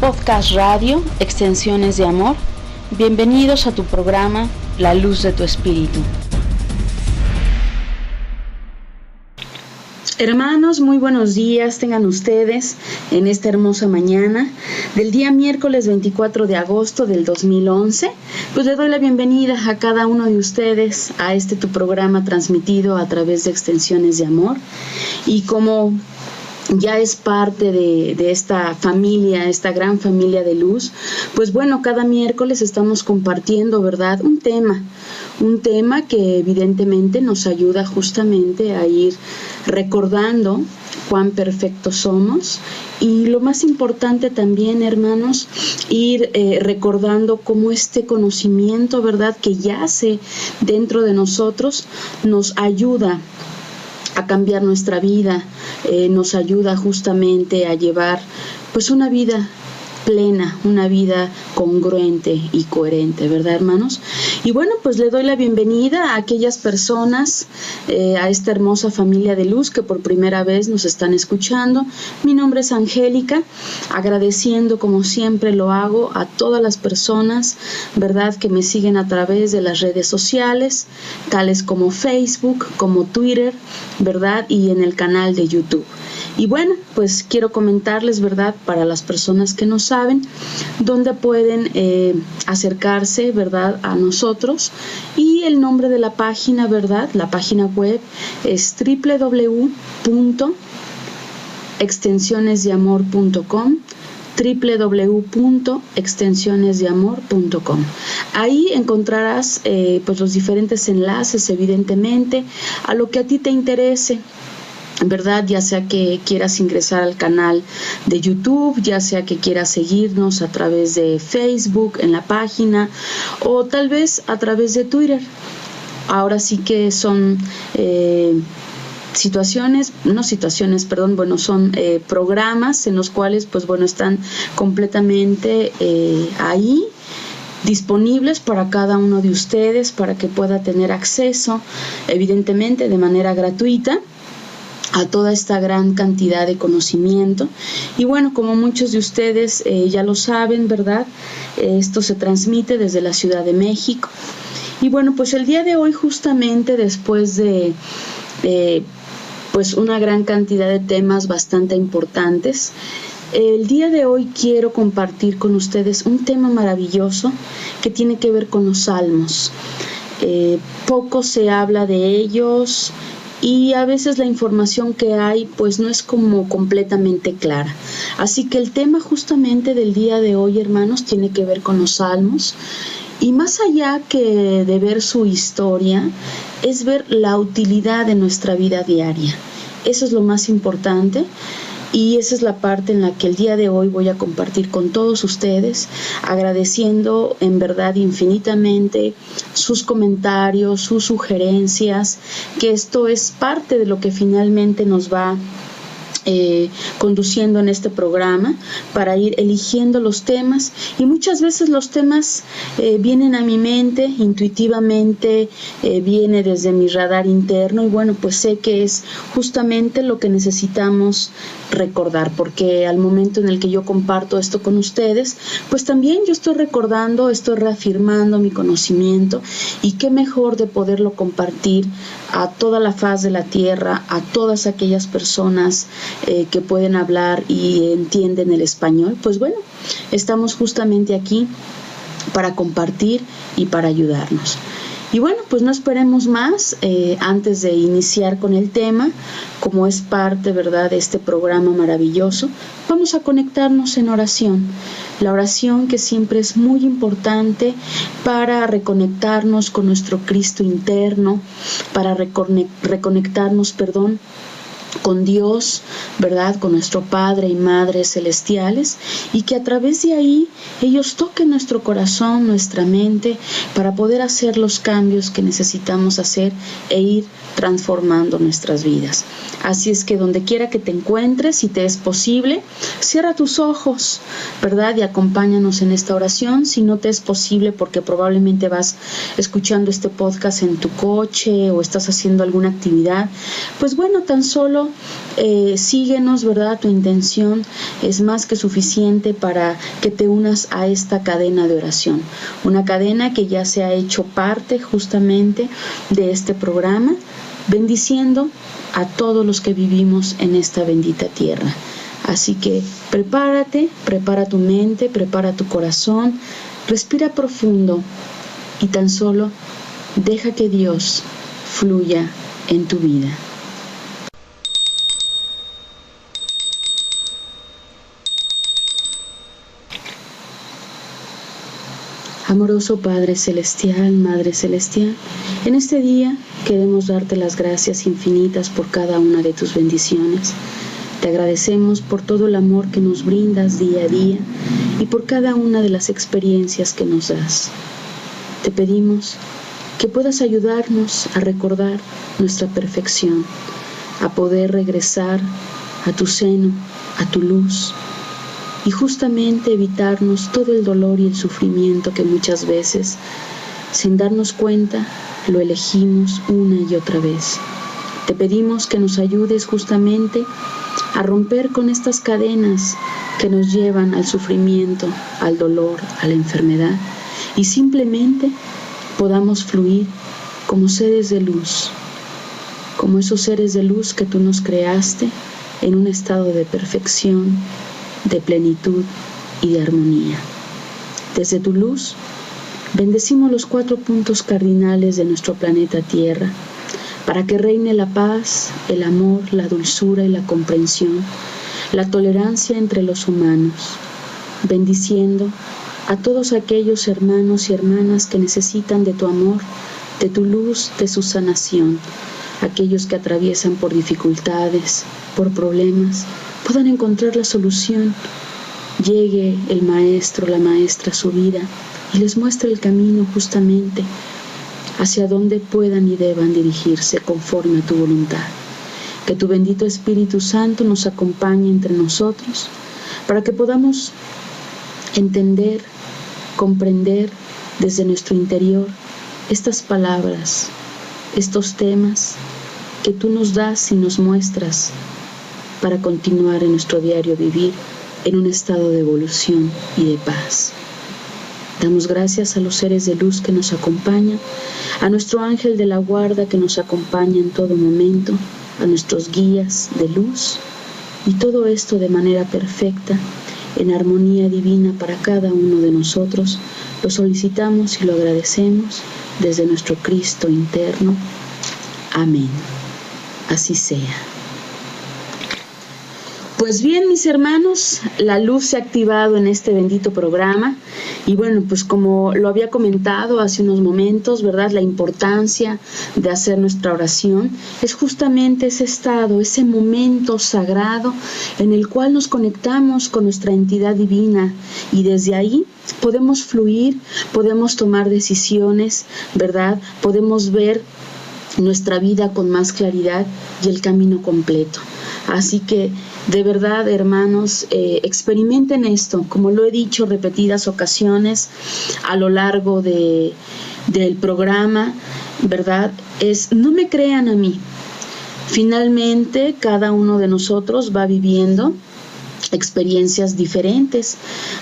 Podcast Radio, Extensiones de Amor. Bienvenidos a tu programa La Luz de tu Espíritu. Hermanos, muy buenos días tengan ustedes en esta hermosa mañana del día miércoles 24 de agosto del 2011. Pues le doy la bienvenida a cada uno de ustedes a tu programa transmitido a través de Extensiones de Amor. Y como ya es parte de esta familia, esta gran familia de luz, pues bueno, cada miércoles estamos compartiendo, ¿verdad? Un tema que evidentemente nos ayuda justamente a ir recordando cuán perfectos somos y lo más importante también, hermanos, ir recordando cómo este conocimiento, ¿verdad?, que yace dentro de nosotros nos ayuda a cambiar nuestra vida, nos ayuda justamente a llevar pues una vida plena, una vida congruente y coherente, ¿verdad, hermanos? Y bueno, pues le doy la bienvenida a aquellas personas, a esta hermosa familia de luz que por primera vez nos están escuchando. Mi nombre es Angélica, agradeciendo como siempre lo hago a todas las personas, ¿verdad?, que me siguen a través de las redes sociales, tales como Facebook, como Twitter, ¿verdad?, y en el canal de YouTube. Y bueno, pues quiero comentarles, ¿verdad?, para las personas que no saben, dónde pueden acercarse, ¿verdad?, a nosotros. Y el nombre de la página, ¿verdad?, la página web es www.extensionesdeamor.com, www.extensionesdeamor.com. Ahí encontrarás pues los diferentes enlaces, evidentemente, a lo que a ti te interese, ¿verdad? Ya sea que quieras ingresar al canal de YouTube, ya sea que quieras seguirnos a través de Facebook en la página o tal vez a través de Twitter. Ahora sí que son son programas en los cuales pues bueno están completamente ahí disponibles para cada uno de ustedes para que pueda tener acceso, evidentemente de manera gratuita, a toda esta gran cantidad de conocimiento. Y bueno, como muchos de ustedes ya lo saben, ¿verdad?, esto se transmite desde la Ciudad de México. Y bueno, pues el día de hoy, justamente después de pues una gran cantidad de temas bastante importantes, el día de hoy quiero compartir con ustedes un tema maravilloso que tiene que ver con los salmos. Poco se habla de ellos y a veces la información que hay pues no es como completamente clara. Así que el tema justamente del día de hoy, hermanos, tiene que ver con los salmos. Y más allá que de ver su historia, es ver la utilidad de nuestra vida diaria. Eso es lo más importante. Y esa es la parte en la que el día de hoy voy a compartir con todos ustedes, agradeciendo en verdad infinitamente sus comentarios, sus sugerencias, que esto es parte de lo que finalmente nos va conduciendo en este programa para ir eligiendo los temas. Y muchas veces los temas vienen a mi mente intuitivamente, viene desde mi radar interno y bueno, pues sé que es justamente lo que necesitamos recordar, porque al momento en el que yo comparto esto con ustedes, pues también yo estoy recordando, estoy reafirmando mi conocimiento y qué mejor de poderlo compartir a toda la faz de la tierra, a todas aquellas personas que pueden hablar y entienden el español. Pues bueno, estamos justamente aquí para compartir y para ayudarnos. Y bueno, pues no esperemos más. Antes de iniciar con el tema, como es parte, ¿verdad?, de este programa maravilloso, vamos a conectarnos en oración. La oración que siempre es muy importante para reconectarnos con nuestro Cristo interno, para reconectarnos, con Dios, ¿verdad?, con nuestro Padre y Madre celestiales, y que a través de ahí ellos toquen nuestro corazón, nuestra mente, para poder hacer los cambios que necesitamos hacer e ir transformando nuestras vidas. Así es que donde quiera que te encuentres, si te es posible, cierra tus ojos, ¿verdad?, y acompáñanos en esta oración. Si no te es posible porque probablemente vas escuchando este podcast en tu coche o estás haciendo alguna actividad, pues bueno, tan solo solo síguenos, ¿verdad? Tu intención es más que suficiente para que te unas a esta cadena de oración, una cadena que ya se ha hecho parte justamente de este programa, bendiciendo a todos los que vivimos en esta bendita tierra. Así que prepárate, prepara tu mente, prepara tu corazón, respira profundo y tan solo deja que Dios fluya en tu vida. Amoroso Padre Celestial, Madre Celestial, en este día queremos darte las gracias infinitas por cada una de tus bendiciones. Te agradecemos por todo el amor que nos brindas día a día y por cada una de las experiencias que nos das. Te pedimos que puedas ayudarnos a recordar nuestra perfección, a poder regresar a tu seno, a tu luz, y justamente evitarnos todo el dolor y el sufrimiento que muchas veces, sin darnos cuenta, lo elegimos una y otra vez. Te pedimos que nos ayudes justamente a romper con estas cadenas que nos llevan al sufrimiento, al dolor, a la enfermedad, y simplemente podamos fluir como seres de luz, como esos seres de luz que tú nos creaste en un estado de perfección, de plenitud y de armonía. Desde tu luz, bendecimos los 4 puntos cardinales de nuestro planeta Tierra, para que reine la paz, el amor, la dulzura y la comprensión, la tolerancia entre los humanos, bendiciendo a todos aquellos hermanos y hermanas que necesitan de tu amor, de tu luz, de su sanación, aquellos que atraviesan por dificultades, por problemas, puedan encontrar la solución, llegue el maestro, la maestra a su vida y les muestre el camino justamente hacia donde puedan y deban dirigirse conforme a tu voluntad. Que tu bendito Espíritu Santo nos acompañe entre nosotros para que podamos entender, comprender desde nuestro interior estas palabras, estos temas que tú nos das y nos muestras para continuar en nuestro diario vivir en un estado de evolución y de paz. Damos gracias a los seres de luz que nos acompañan, a nuestro ángel de la guarda que nos acompaña en todo momento, a nuestros guías de luz, y todo esto de manera perfecta, en armonía divina para cada uno de nosotros, lo solicitamos y lo agradecemos desde nuestro Cristo interno. Amén. Así sea. Pues bien, mis hermanos, la luz se ha activado en este bendito programa y bueno, pues como lo había comentado hace unos momentos, ¿verdad? La importancia de hacer nuestra oración es justamente ese estado, ese momento sagrado en el cual nos conectamos con nuestra entidad divina y desde ahí podemos fluir, podemos tomar decisiones, ¿verdad? Podemos ver nuestra vida con más claridad y el camino completo. Así que de verdad, hermanos, experimenten esto, como lo he dicho repetidas ocasiones a lo largo del programa, ¿verdad? No me crean a mí. Finalmente, cada uno de nosotros va viviendo experiencias diferentes,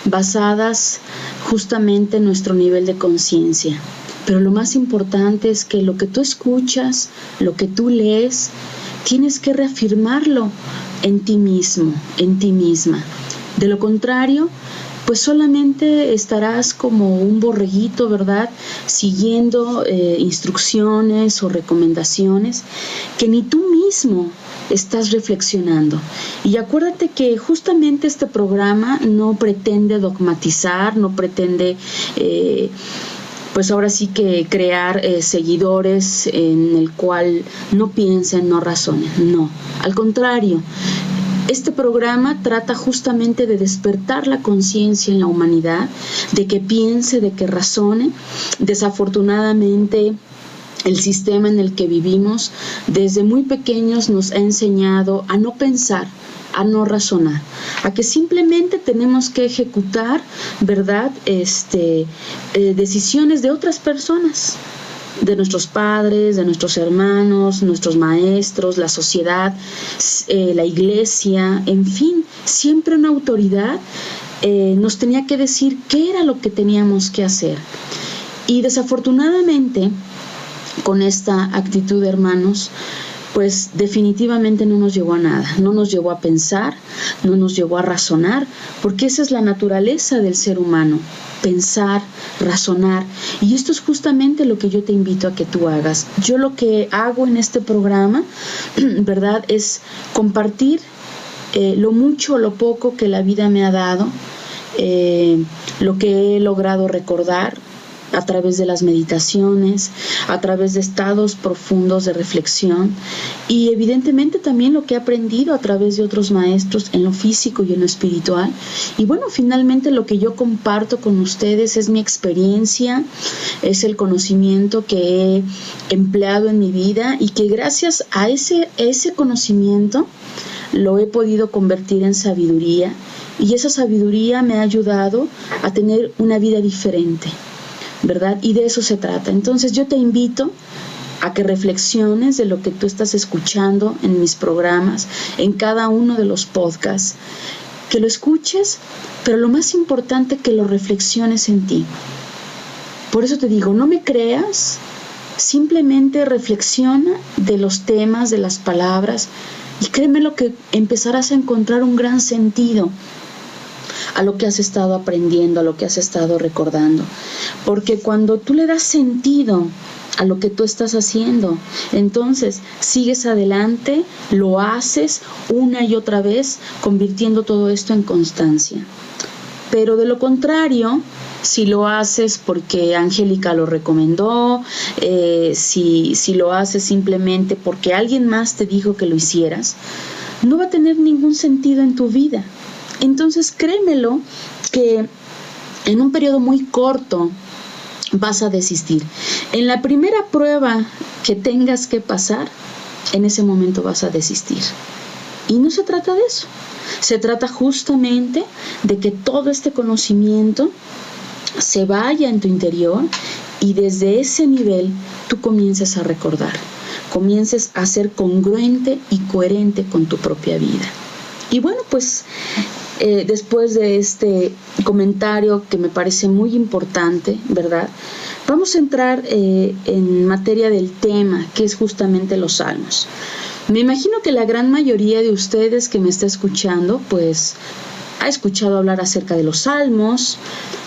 basadas justamente en nuestro nivel de conciencia. Pero lo más importante es que lo que tú escuchas, lo que tú lees, tienes que reafirmarlo en ti mismo, en ti misma. De lo contrario, pues solamente estarás como un borreguito, ¿verdad? Siguiendo instrucciones o recomendaciones que ni tú mismo estás reflexionando. Y acuérdate que justamente este programa no pretende dogmatizar, no pretende pues ahora sí que crear seguidores en el cual no piensen, no razonen, no, al contrario. Este programa trata justamente de despertar la conciencia en la humanidad, de que piense, de que razone. Desafortunadamente, el sistema en el que vivimos desde muy pequeños nos ha enseñado a no pensar, a no razonar, a que simplemente tenemos que ejecutar, ¿verdad? Decisiones de otras personas. de nuestros padres, de nuestros hermanos, nuestros maestros, la sociedad, la iglesia, en fin, siempre una autoridad nos tenía que decir qué era lo que teníamos que hacer. Y desafortunadamente, con esta actitud, hermanos, pues definitivamente no nos llevó a nada, no nos llevó a pensar, no nos llevó a razonar, porque esa es la naturaleza del ser humano, pensar, razonar, y esto es justamente lo que yo te invito a que tú hagas. Yo lo que hago en este programa, ¿verdad?, es compartir lo mucho o lo poco que la vida me ha dado, lo que he logrado recordar a través de las meditaciones, a través de estados profundos de reflexión y evidentemente también lo que he aprendido a través de otros maestros en lo físico y en lo espiritual. Y bueno, finalmente lo que yo comparto con ustedes es mi experiencia, es el conocimiento que he empleado en mi vida y que gracias a ese conocimiento lo he podido convertir en sabiduría, y esa sabiduría me ha ayudado a tener una vida diferente, ¿verdad? Y de eso se trata. Entonces yo te invito a que reflexiones de lo que tú estás escuchando en mis programas, en cada uno de los podcasts, que lo escuches, pero lo más importante, que lo reflexiones en ti. Por eso te digo, no me creas, simplemente reflexiona de los temas, de las palabras, y créeme lo que empezarás a encontrar un gran sentido a lo que has estado aprendiendo, a lo que has estado recordando. Porque cuando tú le das sentido a lo que tú estás haciendo, entonces sigues adelante, lo haces una y otra vez, convirtiendo todo esto en constancia. Pero de lo contrario, si lo haces porque Angélica lo recomendó, si lo haces simplemente porque alguien más te dijo que lo hicieras, no va a tener ningún sentido en tu vida. Entonces créemelo que en un periodo muy corto vas a desistir. En la primera prueba que tengas que pasar, en ese momento vas a desistir. Y no se trata de eso. Se trata justamente de que todo este conocimiento se vaya en tu interior y desde ese nivel tú comiences a recordar, comiences a ser congruente y coherente con tu propia vida. Y bueno, pues después de este comentario que me parece muy importante, ¿verdad?, vamos a entrar en materia del tema, que es justamente los salmos. Me imagino que la gran mayoría de ustedes que me está escuchando, pues ha escuchado hablar acerca de los salmos,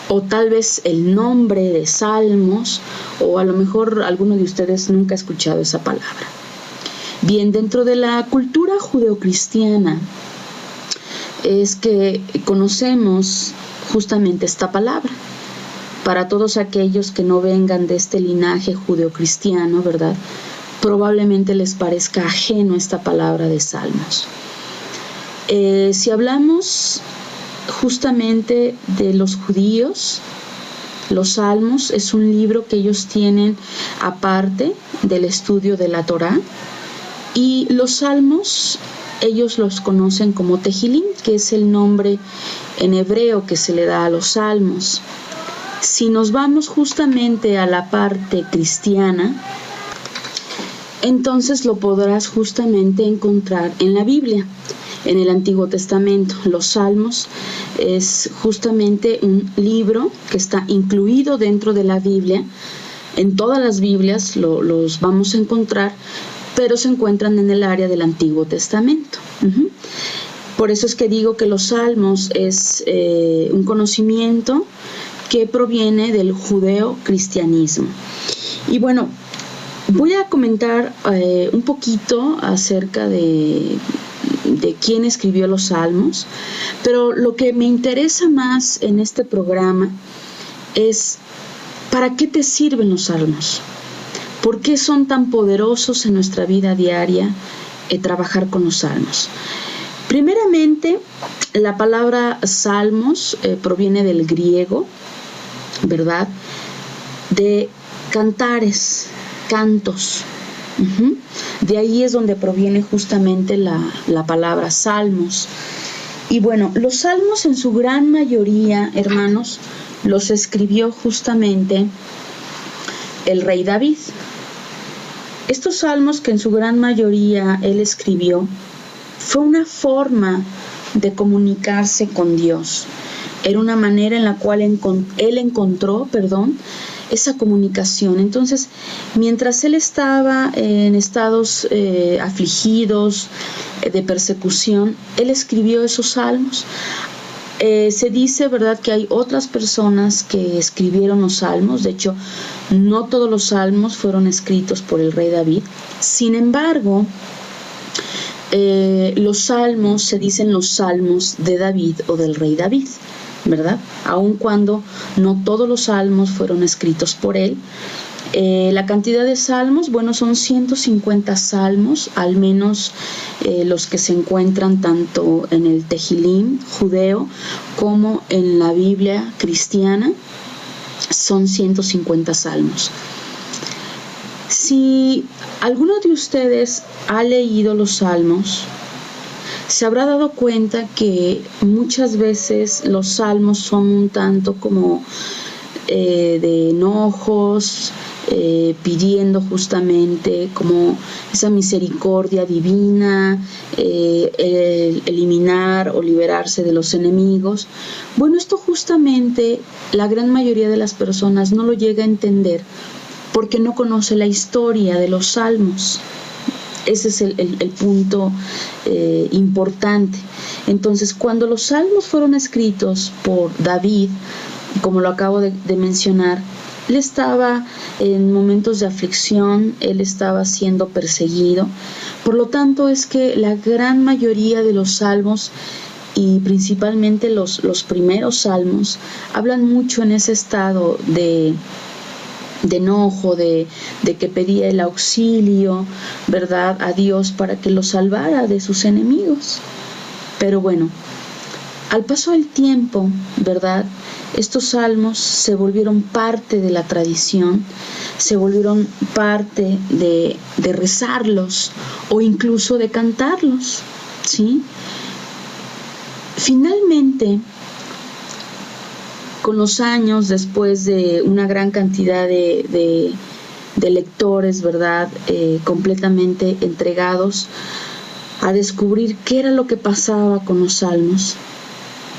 o tal vez el nombre de salmos, o a lo mejor alguno de ustedes nunca ha escuchado esa palabra. Bien, dentro de la cultura judeocristiana es que conocemos justamente esta palabra. Para todos aquellos que no vengan de este linaje judeocristiano, ¿verdad?, probablemente les parezca ajeno esta palabra de salmos. Si hablamos justamente de los judíos, los salmos es un libro que ellos tienen aparte del estudio de la Torá, y los salmos ellos los conocen como Tejilín, que es el nombre en hebreo que se le da a los salmos. Si nos vamos justamente a la parte cristiana, entonces lo podrás justamente encontrar en la Biblia, en el Antiguo Testamento. Los Salmos es justamente un libro que está incluido dentro de la Biblia. En todas las Biblias los vamos a encontrar, pero se encuentran en el área del Antiguo Testamento. Por eso es que digo que los Salmos es un conocimiento que proviene del judeo-cristianismo. Y bueno, voy a comentar un poquito acerca de quién escribió los Salmos, pero lo que me interesa más en este programa es ¿para qué te sirven los Salmos? ¿Por qué son tan poderosos en nuestra vida diaria trabajar con los Salmos? Primeramente, la palabra Salmos proviene del griego, ¿verdad?, de cantares, cantos. De ahí es donde proviene justamente la palabra salmos. Y bueno, los salmos en su gran mayoría, hermanos, los escribió justamente el rey David. Estos salmos, que en su gran mayoría él escribió, fue una forma de comunicarse con Dios. Era una manera en la cual él encontró esa comunicación. Entonces, mientras él estaba en estados afligidos, de persecución, él escribió esos salmos. Se dice, ¿verdad?, que hay otras personas que escribieron los salmos. De hecho, no todos los salmos fueron escritos por el rey David. Sin embargo, los salmos se dicen los salmos de David o del rey David, ¿verdad? Aun cuando no todos los salmos fueron escritos por él. La cantidad de salmos, son 150 salmos, al menos los que se encuentran tanto en el Tehilim judeo como en la Biblia cristiana, son 150 salmos. Si alguno de ustedes ha leído los salmos, se habrá dado cuenta que muchas veces los salmos son un tanto como de enojos, pidiendo justamente como esa misericordia divina, eliminar o liberarse de los enemigos. Esto justamente la gran mayoría de las personas no lo llega a entender porque no conoce la historia de los salmos. Ese es el punto importante. Entonces, cuando los salmos fueron escritos por David, como lo acabo de mencionar, él estaba en momentos de aflicción, él estaba siendo perseguido. Por lo tanto, es que la gran mayoría de los salmos, y principalmente los primeros salmos, hablan mucho en ese estado de enojo, de que pedía el auxilio, ¿verdad?, a Dios para que lo salvara de sus enemigos. Pero al paso del tiempo, ¿verdad?, estos salmos se volvieron parte de la tradición, se volvieron parte de rezarlos o incluso de cantarlos, ¿sí? Finalmente, con los años, después de una gran cantidad de lectores, ¿verdad?, completamente entregados a descubrir qué era lo que pasaba con los salmos,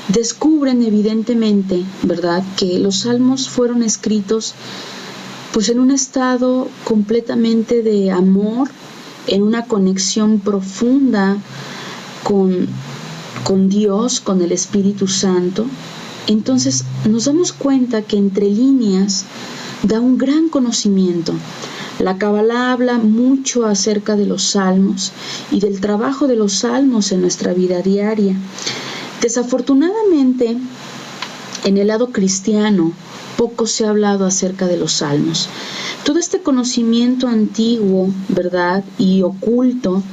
descubren evidentemente, ¿verdad?, que los salmos fueron escritos en un estado completamente de amor, en una conexión profunda con Dios, con el Espíritu Santo. Entonces nos damos cuenta que entre líneas da un gran conocimiento. La Cábala habla mucho acerca de los salmos y del trabajo de los salmos en nuestra vida diaria. Desafortunadamente, en el lado cristiano, poco se ha hablado acerca de los salmos. Todo este conocimiento antiguo, ¿verdad?, y oculto,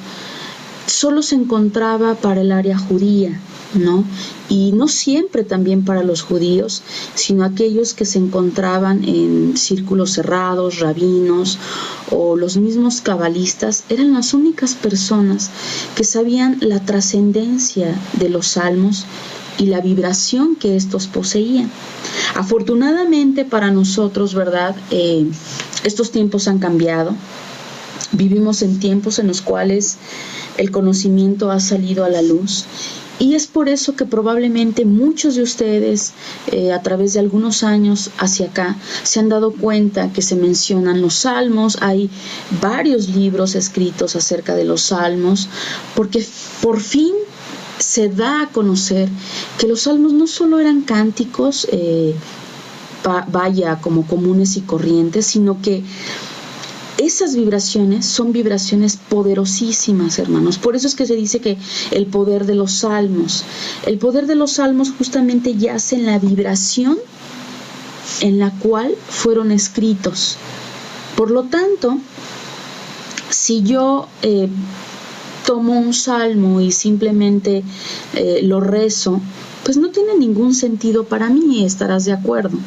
solo se encontraba para el área judía, ¿no? Y no siempre también para los judíos, sino aquellos que se encontraban en círculos cerrados, rabinos o los mismos cabalistas, eran las únicas personas que sabían la trascendencia de los salmos y la vibración que estos poseían. Afortunadamente para nosotros, ¿verdad?, estos tiempos han cambiado. Vivimos en tiempos en los cuales el conocimiento ha salido a la luz. Y es por eso que probablemente muchos de ustedes, a través de algunos años hacia acá, se han dado cuenta que se mencionan los salmos. Hay varios libros escritos acerca de los salmos, porque por fin se da a conocer que los salmos no solo eran cánticos, como comunes y corrientes, sino que esas vibraciones son vibraciones poderosísimas, hermanos. Por eso es que se dice que el poder de los salmos justamente yace en la vibración en la cual fueron escritos. Por lo tanto, si yo tomo un salmo y simplemente lo rezo, pues no tiene ningún sentido para mí, estarás de acuerdo.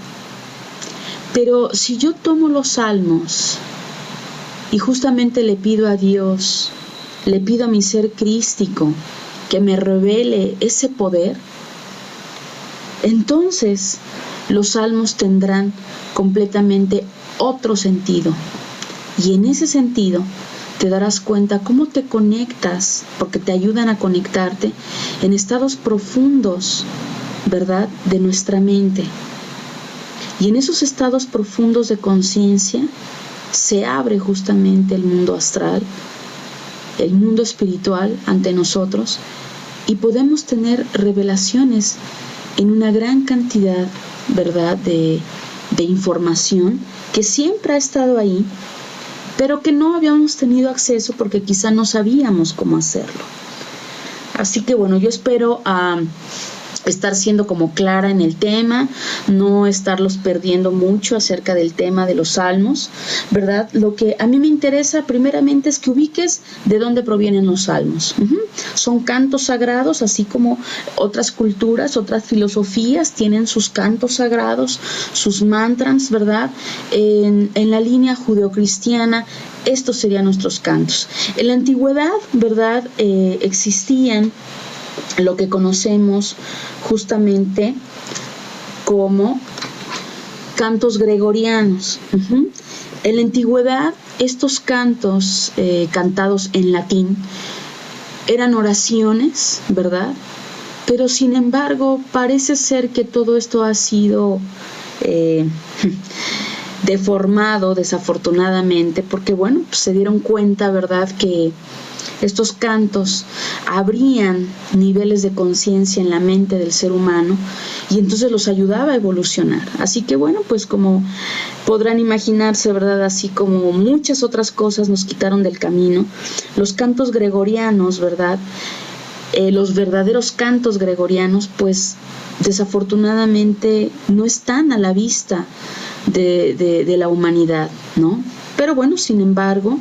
Pero si yo tomo los salmos y justamente le pido a Dios, le pido a mi ser crístico que me revele ese poder, entonces los salmos tendrán completamente otro sentido. Y en ese sentido te darás cuenta cómo te conectas, porque te ayudan a conectarte en estados profundos, ¿verdad?, de nuestra mente. Y en esos estados profundos de conciencia se abre justamente el mundo astral, el mundo espiritual ante nosotros, y podemos tener revelaciones en una gran cantidad, ¿verdad?, de información que siempre ha estado ahí, pero que no habíamos tenido acceso porque quizá no sabíamos cómo hacerlo. Así que bueno, yo espero estar siendo como clara en el tema, no estarlos perdiendo mucho acerca del tema de los salmos, ¿verdad? Lo que a mí me interesa primeramente es que ubiques de dónde provienen los salmos. Son cantos sagrados, así como otras culturas, otras filosofías tienen sus cantos sagrados, sus mantras, ¿verdad? En la línea judeocristiana, estos serían nuestros cantos. En la antigüedad, ¿verdad?, existían lo que conocemos justamente como cantos gregorianos. En la antigüedad, estos cantos cantados en latín eran oraciones, ¿verdad? Pero sin embargo, parece ser que todo esto ha sido deformado desafortunadamente, porque bueno, pues se dieron cuenta, ¿verdad?, que estos cantos abrían niveles de conciencia en la mente del ser humano y entonces los ayudaba a evolucionar. Así que bueno, pues como podrán imaginarse, ¿verdad?, así como muchas otras cosas nos quitaron del camino, los cantos gregorianos, ¿verdad?, los verdaderos cantos gregorianos, pues desafortunadamente no están a la vista de la humanidad, ¿no? Pero bueno, sin embargo,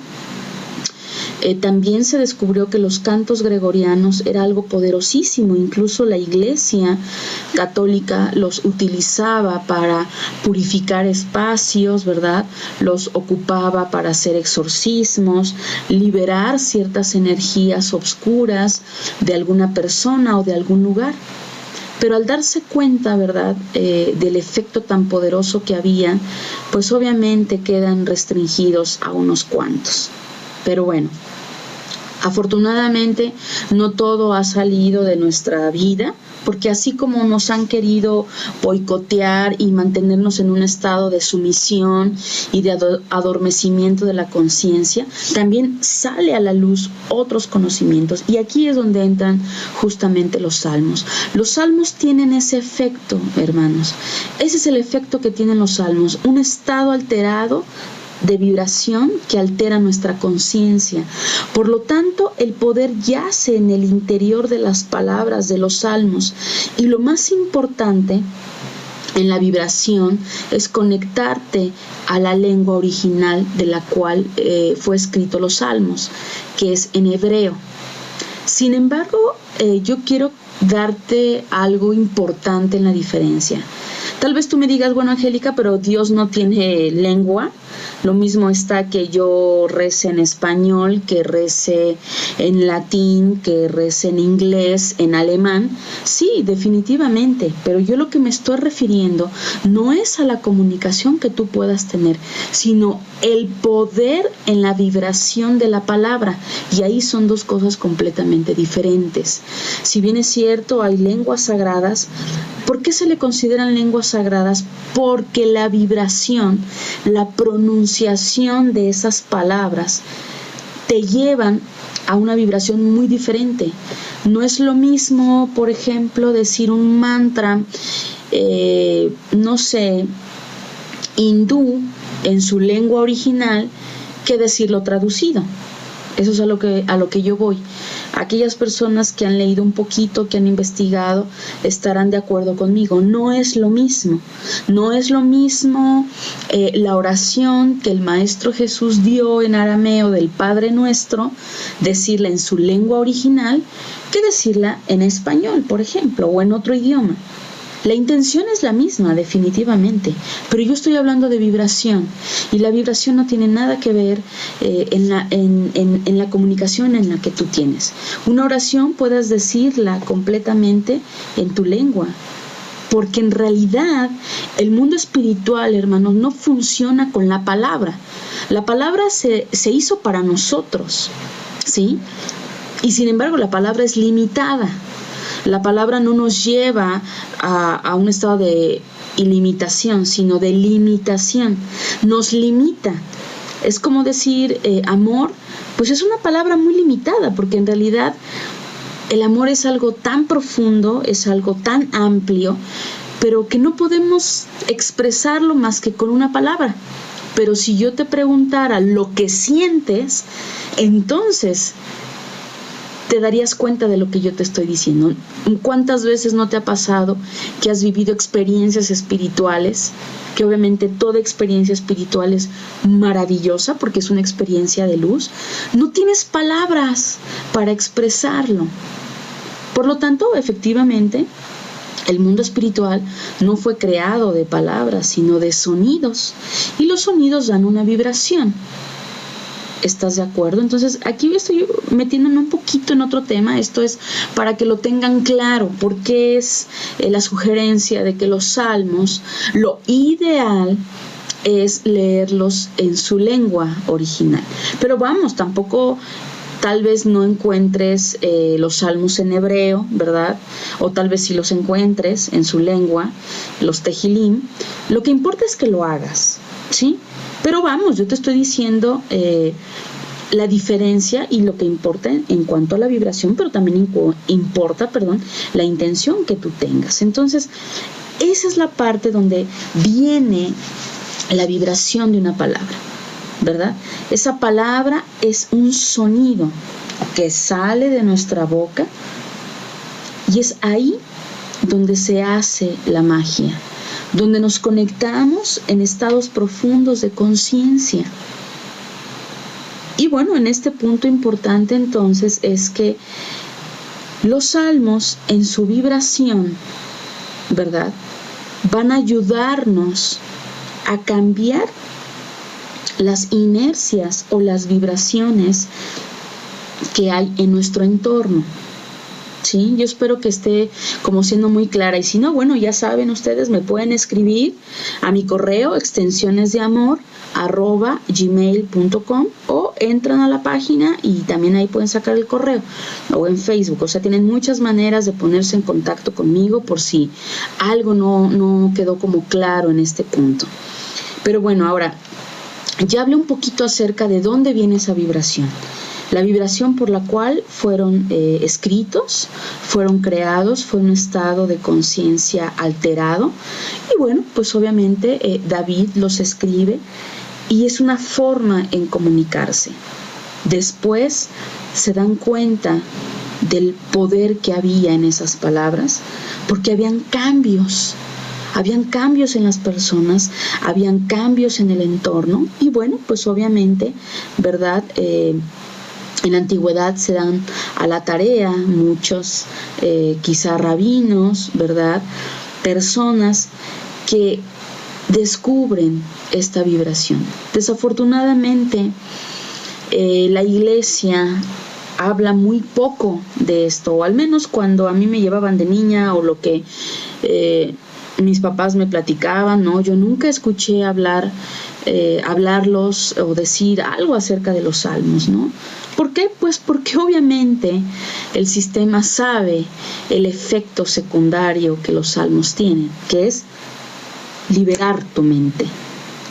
también se descubrió que los cantos gregorianos era algo poderosísimo. Incluso la Iglesia católica los utilizaba para purificar espacios, ¿verdad? Los ocupaba para hacer exorcismos, liberar ciertas energías obscuras de alguna persona o de algún lugar. Pero al darse cuenta, ¿verdad?, del efecto tan poderoso que había, pues obviamente quedan restringidos a unos cuantos. Pero bueno, afortunadamente no todo ha salido de nuestra vida, porque así como nos han querido boicotear y mantenernos en un estado de sumisión y de adormecimiento de la conciencia, también sale a la luz otros conocimientos. Y aquí es donde entran justamente los salmos. Los salmos tienen ese efecto, hermanos. Ese es el efecto que tienen los salmos, un estado alterado de vibración que altera nuestra conciencia. Por lo tanto, el poder yace en el interior de las palabras de los salmos, y lo más importante en la vibración es conectarte a la lengua original de la cual fue escrito los salmos, que es en hebreo. Sin embargo, yo quiero darte algo importante en la diferencia. Tal vez tú me digas, bueno, Angélica, pero Dios no tiene lengua. Lo mismo está que yo rece en español, que rece en latín, que rece en inglés, en alemán. Sí, definitivamente, pero yo lo que me estoy refiriendo no es a la comunicación que tú puedas tener, sino el poder en la vibración de la palabra. Y ahí son dos cosas completamente diferentes. Si bien es cierto, hay lenguas sagradas. ¿Por qué se le consideran lenguas sagradas? Porque la vibración, la pronunciación de esas palabras te llevan a una vibración muy diferente. No es lo mismo, por ejemplo, decir un mantra, no sé, hindú en su lengua original que decirlo traducido. Eso es a lo que yo voy. Aquellas personas que han leído un poquito, que han investigado, estarán de acuerdo conmigo. No es lo mismo. No es lo mismo la oración que el Maestro Jesús dio en arameo del Padre Nuestro, decirla en su lengua original, que decirla en español, por ejemplo, o en otro idioma. La intención es la misma, definitivamente, pero yo estoy hablando de vibración, y la vibración no tiene nada que ver en la comunicación en la que tú tienes. Una oración puedes decirla completamente en tu lengua. porque en realidad el mundo espiritual, hermanos, no funciona con la palabra. La palabra se hizo para nosotros, ¿sí? Y sin embargo la palabra es limitada. La palabra no nos lleva a un estado de ilimitación, sino de limitación. Nos limita. Es como decir amor, pues es una palabra muy limitada, porque en realidad el amor es algo tan profundo, es algo tan amplio, pero que no podemos expresarlo más que con una palabra. Pero si yo te preguntara lo que sientes, entonces te darías cuenta de lo que yo te estoy diciendo. ¿Cuántas veces no te ha pasado que has vivido experiencias espirituales? Que obviamente toda experiencia espiritual es maravillosa porque es una experiencia de luz. No tienes palabras para expresarlo. Por lo tanto, efectivamente, el mundo espiritual no fue creado de palabras, sino de sonidos. Y los sonidos dan una vibración. ¿Estás de acuerdo? Entonces, aquí estoy metiéndome un poquito en otro tema. Esto es para que lo tengan claro, porque es la sugerencia de que los salmos, lo ideal es leerlos en su lengua original. Pero vamos, tampoco tal vez no encuentres los salmos en hebreo, ¿verdad? O tal vez sí los encuentres en su lengua, los tejilim. Lo que importa es que lo hagas, ¿sí? Pero vamos, yo te estoy diciendo la diferencia y lo que importa en cuanto a la vibración, pero también importa, la intención que tú tengas. Entonces, esa es la parte donde viene la vibración de una palabra, ¿verdad? Esa palabra es un sonido que sale de nuestra boca y es ahí donde se hace la magia, donde nos conectamos en estados profundos de conciencia. Y bueno, en este punto importante entonces es que los salmos en su vibración, ¿verdad?, van a ayudarnos a cambiar las inercias o las vibraciones que hay en nuestro entorno. Sí, yo espero que esté como siendo muy clara, y si no, bueno, ya saben ustedes, me pueden escribir a mi correo extensionesdeamor@gmail.com o entran a la página y también ahí pueden sacar el correo, o en Facebook. O sea, tienen muchas maneras de ponerse en contacto conmigo por si algo no quedó como claro en este punto. Pero bueno, ahora ya hablé un poquito acerca de dónde viene esa vibración. La vibración por la cual fueron escritos, fueron creados, fue un estado de conciencia alterado. Y bueno, pues obviamente David los escribe y es una forma en comunicarse. Después se dan cuenta del poder que había en esas palabras, porque habían cambios en las personas, habían cambios en el entorno. Y bueno, pues obviamente, ¿verdad?, en la antigüedad se dan a la tarea muchos, quizá rabinos, ¿verdad?, personas que descubren esta vibración. Desafortunadamente, la iglesia habla muy poco de esto, o al menos cuando a mí me llevaban de niña, o lo que mis papás me platicaban, ¿no? Yo nunca escuché hablarlos o decir algo acerca de los salmos, ¿no? ¿Por qué? Pues porque obviamente el sistema sabe el efecto secundario que los salmos tienen, que es liberar tu mente,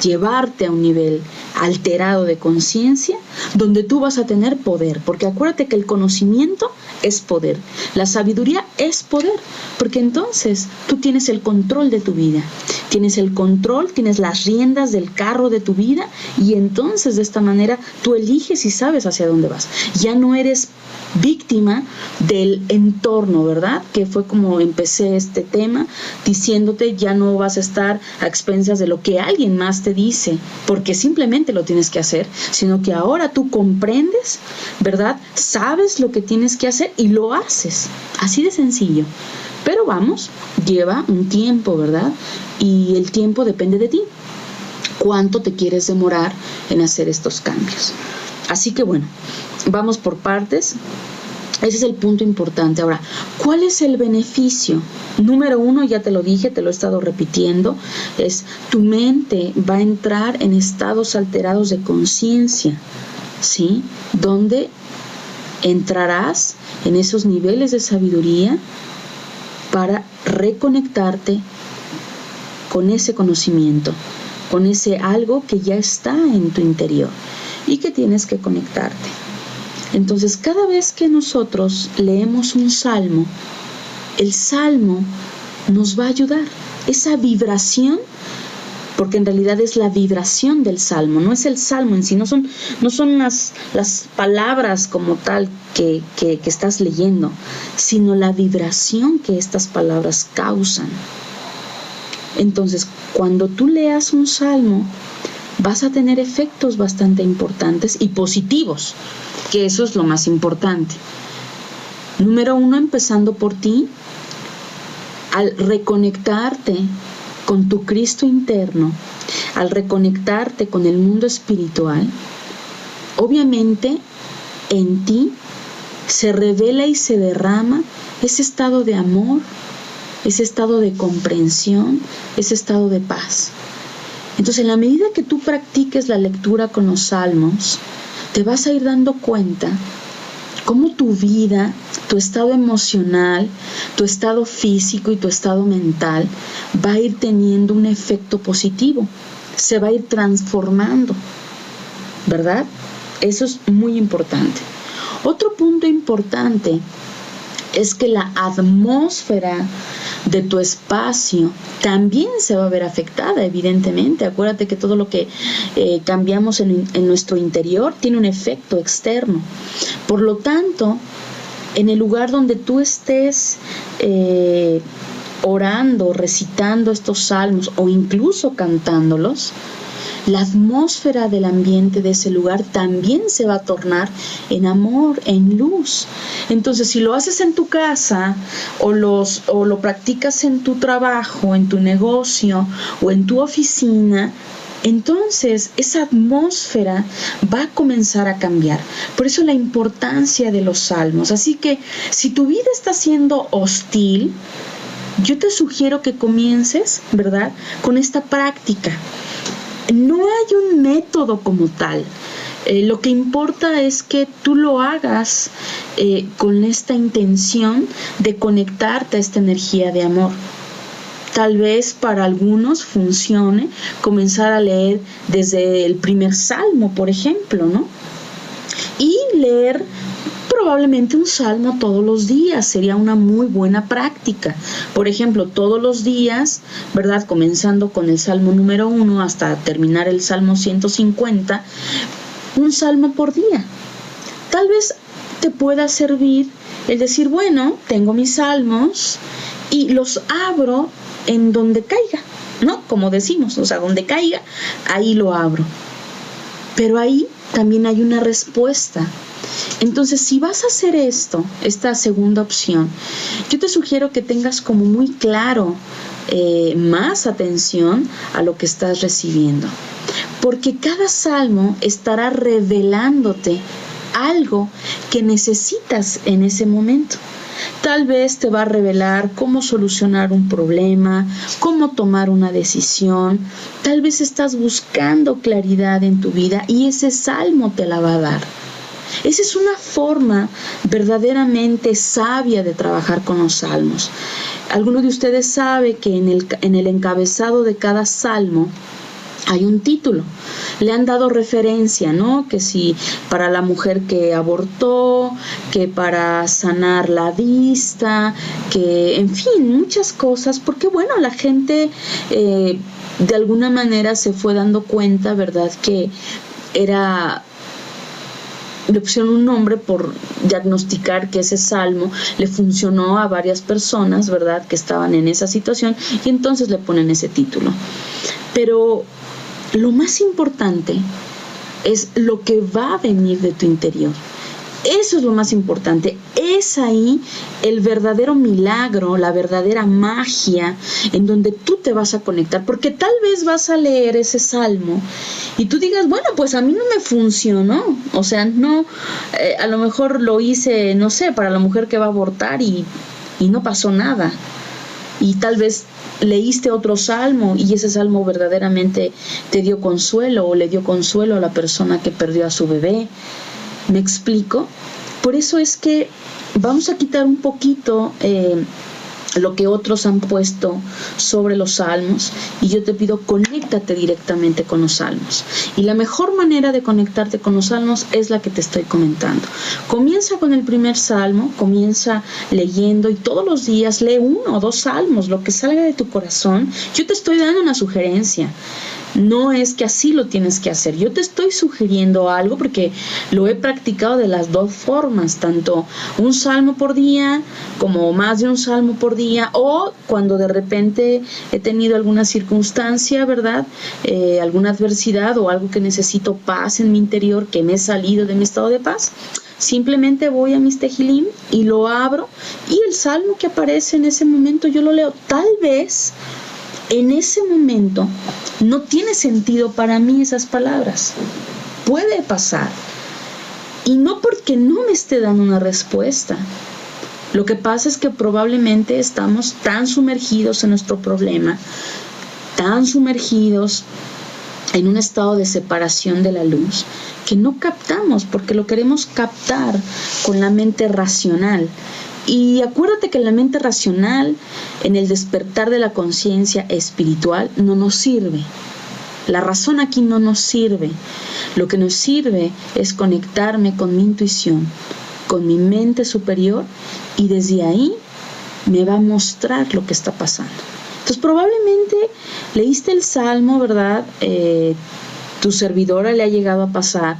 llevarte a un nivel alterado de conciencia donde tú vas a tener poder, porque acuérdate que el conocimiento es poder, la sabiduría es poder, porque entonces tú tienes el control de tu vida, tienes el control, tienes las riendas del carro de tu vida, y entonces de esta manera tú eliges y sabes hacia dónde vas. Ya no eres víctima del entorno, ¿verdad? Que fue como empecé este tema diciéndote, ya no vas a estar a expensas de lo que alguien más te dice, porque simplemente lo tienes que hacer, sino que ahora tú comprendes, ¿verdad? Sabes lo que tienes que hacer y lo haces, así de sencillo. Pero vamos, lleva un tiempo, ¿verdad? Y el tiempo depende de ti. ¿Cuánto te quieres demorar en hacer estos cambios? Así que bueno, vamos por partes. Ese es el punto importante. Ahora, ¿cuál es el beneficio? Número uno, ya te lo dije, te lo he estado repitiendo, es tu mente va a entrar en estados alterados de conciencia, ¿sí? Donde entrarás en esos niveles de sabiduría para reconectarte con ese conocimiento, con ese algo que ya está en tu interior y que tienes que conectarte. Entonces, cada vez que nosotros leemos un salmo, el salmo nos va a ayudar. Esa vibración, porque en realidad es la vibración del salmo, no es el salmo en sí, no son las palabras como tal que estás leyendo, sino la vibración que estas palabras causan. Entonces, cuando tú leas un salmo, vas a tener efectos bastante importantes y positivos, que eso es lo más importante. Número uno, empezando por ti, al reconectarte con tu Cristo interno, al reconectarte con el mundo espiritual, obviamente en ti se revela y se derrama ese estado de amor, ese estado de comprensión, ese estado de paz. Entonces, en la medida que tú practiques la lectura con los salmos, te vas a ir dando cuenta cómo tu vida, tu estado emocional, tu estado físico y tu estado mental va a ir teniendo un efecto positivo, se va a ir transformando, ¿verdad? Eso es muy importante. Otro punto importante es que la atmósfera de tu espacio también se va a ver afectada, evidentemente. Acuérdate que todo lo que cambiamos en nuestro interior tiene un efecto externo. Por lo tanto, en el lugar donde tú estés orando, recitando estos salmos o incluso cantándolos, la atmósfera del ambiente de ese lugar también se va a tornar en amor, en luz. Entonces, si lo haces en tu casa o lo practicas en tu trabajo, en tu negocio o en tu oficina, entonces esa atmósfera va a comenzar a cambiar. Por eso la importancia de los salmos. Así que si tu vida está siendo hostil, yo te sugiero que comiences, ¿verdad?, con esta práctica. No hay un método como tal. Lo que importa es que tú lo hagas con esta intención de conectarte a esta energía de amor. Tal vez para algunos funcione comenzar a leer desde el primer salmo, por ejemplo, ¿no? Y leer probablemente un salmo todos los días sería una muy buena práctica. Por ejemplo, todos los días, ¿verdad?, comenzando con el salmo número 1 hasta terminar el salmo 150, un salmo por día. Tal vez te pueda servir el decir, bueno, tengo mis salmos y los abro en donde caiga, ¿no? Como decimos, o sea, donde caiga, ahí lo abro. Pero ahí también hay una respuesta. Entonces, si vas a hacer esto, esta segunda opción, yo te sugiero que tengas como muy claro más atención a lo que estás recibiendo, porque cada salmo estará revelándote algo que necesitas en ese momento. Tal vez te va a revelar cómo solucionar un problema, cómo tomar una decisión. Tal vez estás buscando claridad en tu vida y ese salmo te la va a dar. Esa es una forma verdaderamente sabia de trabajar con los salmos. Alguno de ustedes sabe que en el encabezado de cada salmo hay un título. Le han dado referencia, ¿no? Que si para la mujer que abortó, que para sanar la vista, que en fin, muchas cosas, porque bueno, la gente de alguna manera se fue dando cuenta, ¿verdad?, que le pusieron un nombre por diagnosticar que ese salmo le funcionó a varias personas, ¿verdad?, que estaban en esa situación, y entonces le ponen ese título. Pero lo más importante es lo que va a venir de tu interior. Eso es lo más importante. Es ahí el verdadero milagro, la verdadera magia en donde tú te vas a conectar. Porque tal vez vas a leer ese salmo y tú digas, bueno, pues a mí no me funcionó. O sea, no, a lo mejor lo hice, no sé, para la mujer que va a abortar y no pasó nada. Y tal vez leíste otro salmo y ese salmo verdaderamente te dio consuelo o le dio consuelo a la persona que perdió a su bebé. ¿Me explico? Por eso es que vamos a quitar un poquito lo que otros han puesto sobre los salmos y yo te pido, conéctate directamente con los salmos. Y la mejor manera de conectarte con los salmos es la que te estoy comentando. Comienza con el primer salmo, comienza leyendo y todos los días lee 1 o 2 salmos, lo que salga de tu corazón. Yo te estoy dando una sugerencia. No es que así lo tienes que hacer. Yo te estoy sugiriendo algo porque lo he practicado de las 2 formas, tanto un salmo por día como más de un salmo por día, o cuando de repente he tenido alguna circunstancia, ¿verdad? Alguna adversidad o algo que necesito paz en mi interior, que me he salido de mi estado de paz. Simplemente voy a mis Tejilim y lo abro y el salmo que aparece en ese momento yo lo leo. Tal vez en ese momento no tiene sentido para mí esas palabras. Puede pasar. Y no porque no me esté dando una respuesta. Lo que pasa es que probablemente estamos tan sumergidos en nuestro problema, tan sumergidos en un estado de separación de la luz, que no captamos porque lo queremos captar con la mente racional. Y acuérdate que la mente racional, en el despertar de la conciencia espiritual, no nos sirve. La razón aquí no nos sirve. Lo que nos sirve es conectarme con mi intuición, con mi mente superior, y desde ahí me va a mostrar lo que está pasando. Entonces probablemente leíste el salmo, ¿verdad? Tu servidora le ha llegado a pasar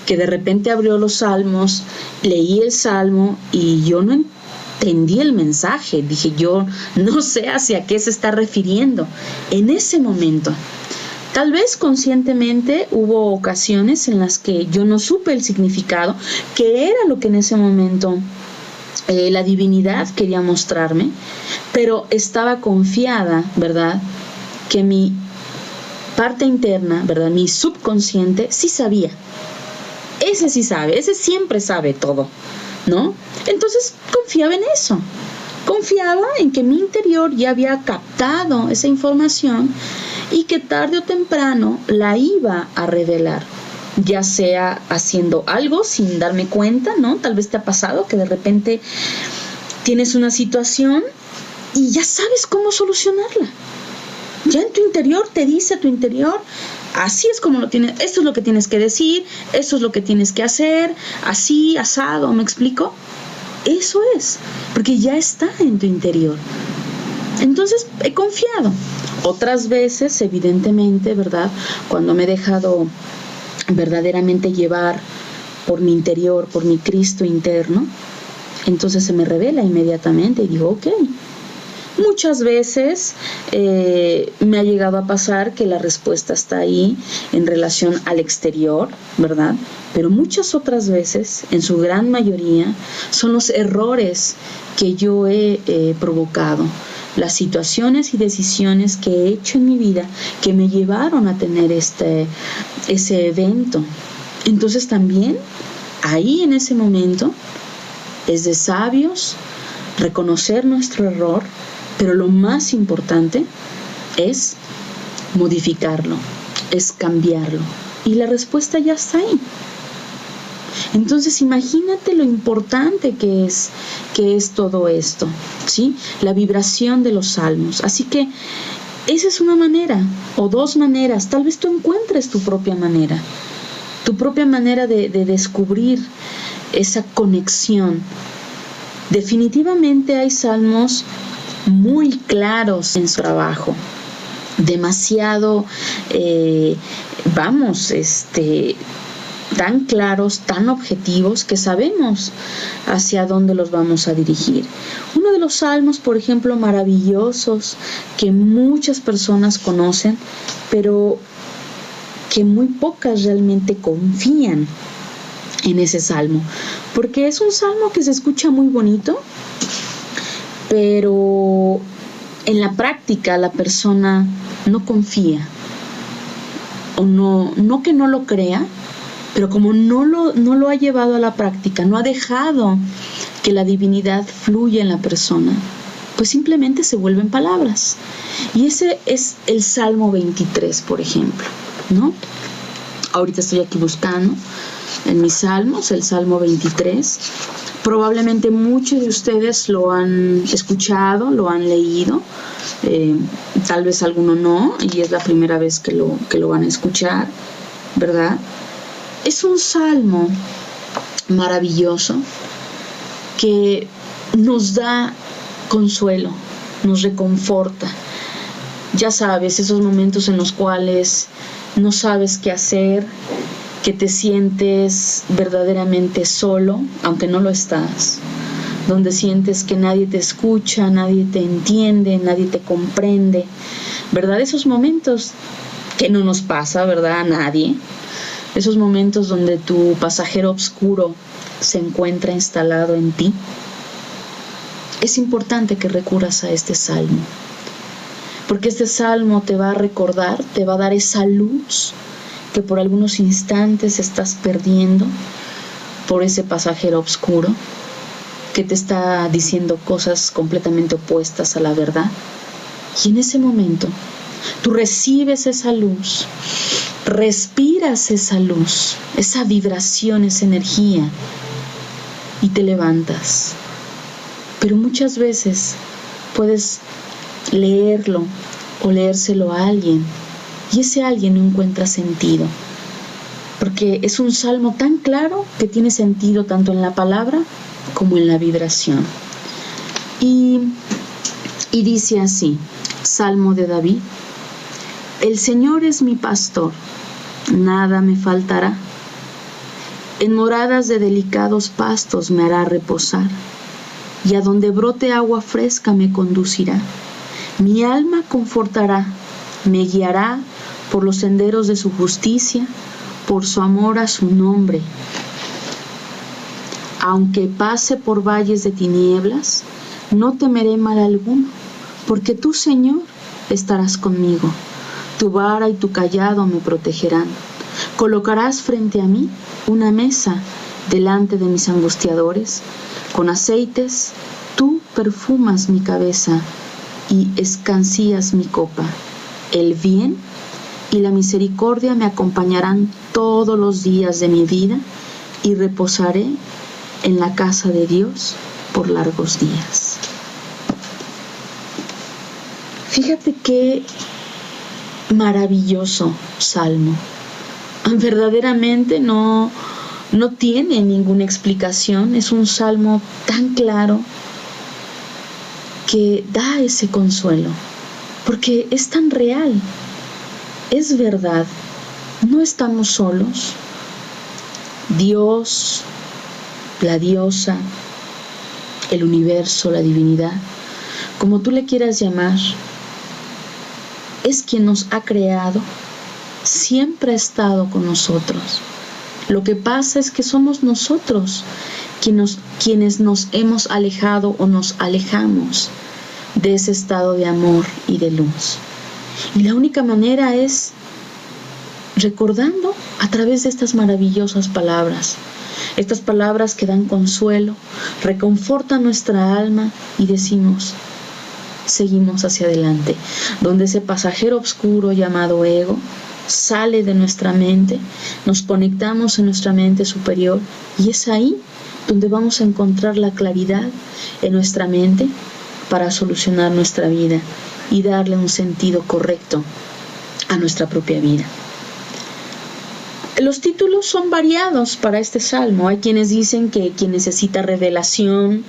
que de repente abrió los salmos, leí el salmo y yo no entendí el mensaje. Dije, yo no sé hacia qué se está refiriendo en ese momento. Tal vez conscientemente hubo ocasiones en las que yo no supe el significado, que era lo que en ese momento la divinidad quería mostrarme, pero estaba confiada, ¿verdad?, que mi parte interna, ¿verdad?, mi subconsciente sí sabía. Ese sí sabe, ese siempre sabe todo, ¿no? Entonces confiaba en eso. Confiaba en que mi interior ya había captado esa información y que tarde o temprano la iba a revelar, ya sea haciendo algo sin darme cuenta, ¿no? Tal vez te ha pasado que de repente tienes una situación y ya sabes cómo solucionarla. Ya en tu interior te dice tu interior, así es como lo tienes, esto es lo que tienes que decir, esto es lo que tienes que hacer, así, asado, ¿me explico? Eso es, porque ya está en tu interior. Entonces he confiado. Otras veces, evidentemente, ¿verdad?, cuando me he dejado verdaderamente llevar por mi interior, por mi Cristo interno, entonces se me revela inmediatamente y digo, ok. Muchas veces me ha llegado a pasar que la respuesta está ahí en relación al exterior, ¿verdad? Pero muchas otras veces, en su gran mayoría, son los errores que yo he provocado, las situaciones y decisiones que he hecho en mi vida que me llevaron a tener ese evento. Entonces también, ahí en ese momento, es de sabios reconocer nuestro error, pero lo más importante es modificarlo, es cambiarlo. Y la respuesta ya está ahí. Entonces imagínate lo importante que es todo esto, ¿sí? La vibración de los salmos. Así que esa es una manera, o 2 maneras. Tal vez tú encuentres tu propia manera de descubrir esa conexión. Definitivamente hay salmos muy claros en su trabajo, demasiado, tan claros, tan objetivos, que sabemos hacia dónde los vamos a dirigir. Uno de los salmos, por ejemplo, maravillosos, que muchas personas conocen, pero que muy pocas realmente confían en ese salmo, porque es un salmo que se escucha muy bonito, pero en la práctica la persona no confía, o no que no lo crea, pero como no lo ha llevado a la práctica, no ha dejado que la divinidad fluya en la persona, pues simplemente se vuelven palabras. Y ese es el Salmo 23, por ejemplo, ¿no? Ahorita estoy aquí buscando en mis salmos, el Salmo 23. Probablemente muchos de ustedes lo han escuchado, lo han leído, tal vez alguno no, y es la primera vez que lo van a escuchar, ¿verdad? Es un salmo maravilloso que nos da consuelo, nos reconforta. Ya sabes, esos momentos en los cuales no sabes qué hacer, que te sientes verdaderamente solo, aunque no lo estás, donde sientes que nadie te escucha, nadie te entiende, nadie te comprende, ¿verdad? Esos momentos que no nos pasa, ¿verdad? A nadie. Esos momentos donde tu pasajero oscuro se encuentra instalado en ti. Es importante que recurras a este salmo, porque este salmo te va a recordar, te va a dar esa luz que por algunos instantes estás perdiendo por ese pasajero oscuro que te está diciendo cosas completamente opuestas a la verdad. Y en ese momento tú recibes esa luz, respiras esa luz, esa vibración, esa energía, y te levantas. Pero muchas veces puedes leerlo o leérselo a alguien, y ese alguien no encuentra sentido, porque es un salmo tan claro que tiene sentido tanto en la palabra como en la vibración. Y dice así, Salmo de David: El Señor es mi pastor, nada me faltará. En moradas de delicados pastos me hará reposar, y a donde brote agua fresca me conducirá. Mi alma confortará, me guiará por los senderos de su justicia, por su amor a su nombre. Aunque pase por valles de tinieblas, no temeré mal alguno, porque tú, Señor, estarás conmigo. Tu vara y tu cayado me protegerán. Colocarás frente a mí una mesa delante de mis angustiadores. Con aceites tú perfumas mi cabeza y escancías mi copa. El bien y la misericordia me acompañarán todos los días de mi vida, y reposaré en la casa de Dios por largos días. Fíjate qué maravilloso salmo. Verdaderamente no tiene ninguna explicación. Es un salmo tan claro que da ese consuelo, porque es tan real. Es verdad, no estamos solos. Dios, la diosa, el universo, la divinidad, como tú le quieras llamar, es quien nos ha creado, siempre ha estado con nosotros. Lo que pasa es que somos nosotros quienes nos hemos alejado o nos alejamos de ese estado de amor y de luz. Y la única manera es recordando a través de estas maravillosas palabras, estas palabras que dan consuelo, reconfortan nuestra alma, y decimos, seguimos hacia adelante, donde ese pasajero oscuro llamado ego sale de nuestra mente, nos conectamos en nuestra mente superior, y es ahí donde vamos a encontrar la claridad en nuestra mente para solucionar nuestra vida y darle un sentido correcto a nuestra propia vida. Los títulos son variados para este salmo. Hay quienes dicen que quien necesita revelación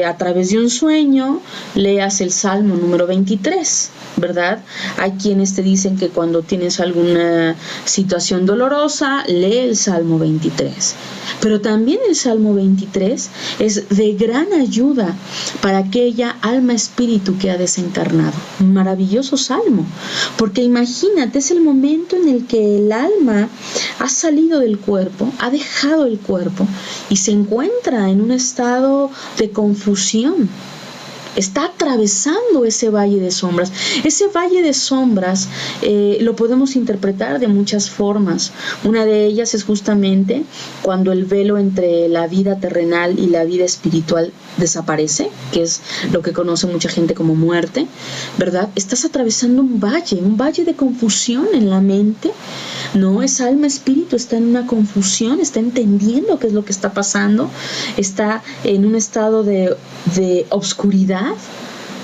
a través de un sueño, leas el salmo número 23, ¿verdad? Hay quienes te dicen que cuando tienes alguna situación dolorosa, lee el salmo 23. Pero también el salmo 23 es de gran ayuda para aquella alma espíritu que ha desencarnado. Maravilloso salmo, porque imagínate, es el momento en el que el alma ha salido del cuerpo, ha dejado el cuerpo y se encuentra en un estado de confusión. Está atravesando ese valle de sombras. Ese valle de sombras lo podemos interpretar de muchas formas. Una de ellas es justamente cuando el velo entre la vida terrenal y la vida espiritual desaparece, que es lo que conoce mucha gente como muerte, ¿verdad? Estás atravesando un valle de confusión en la mente, ¿no? Esa alma espíritu está en una confusión, está entendiendo qué es lo que está pasando, está en un estado de obscuridad.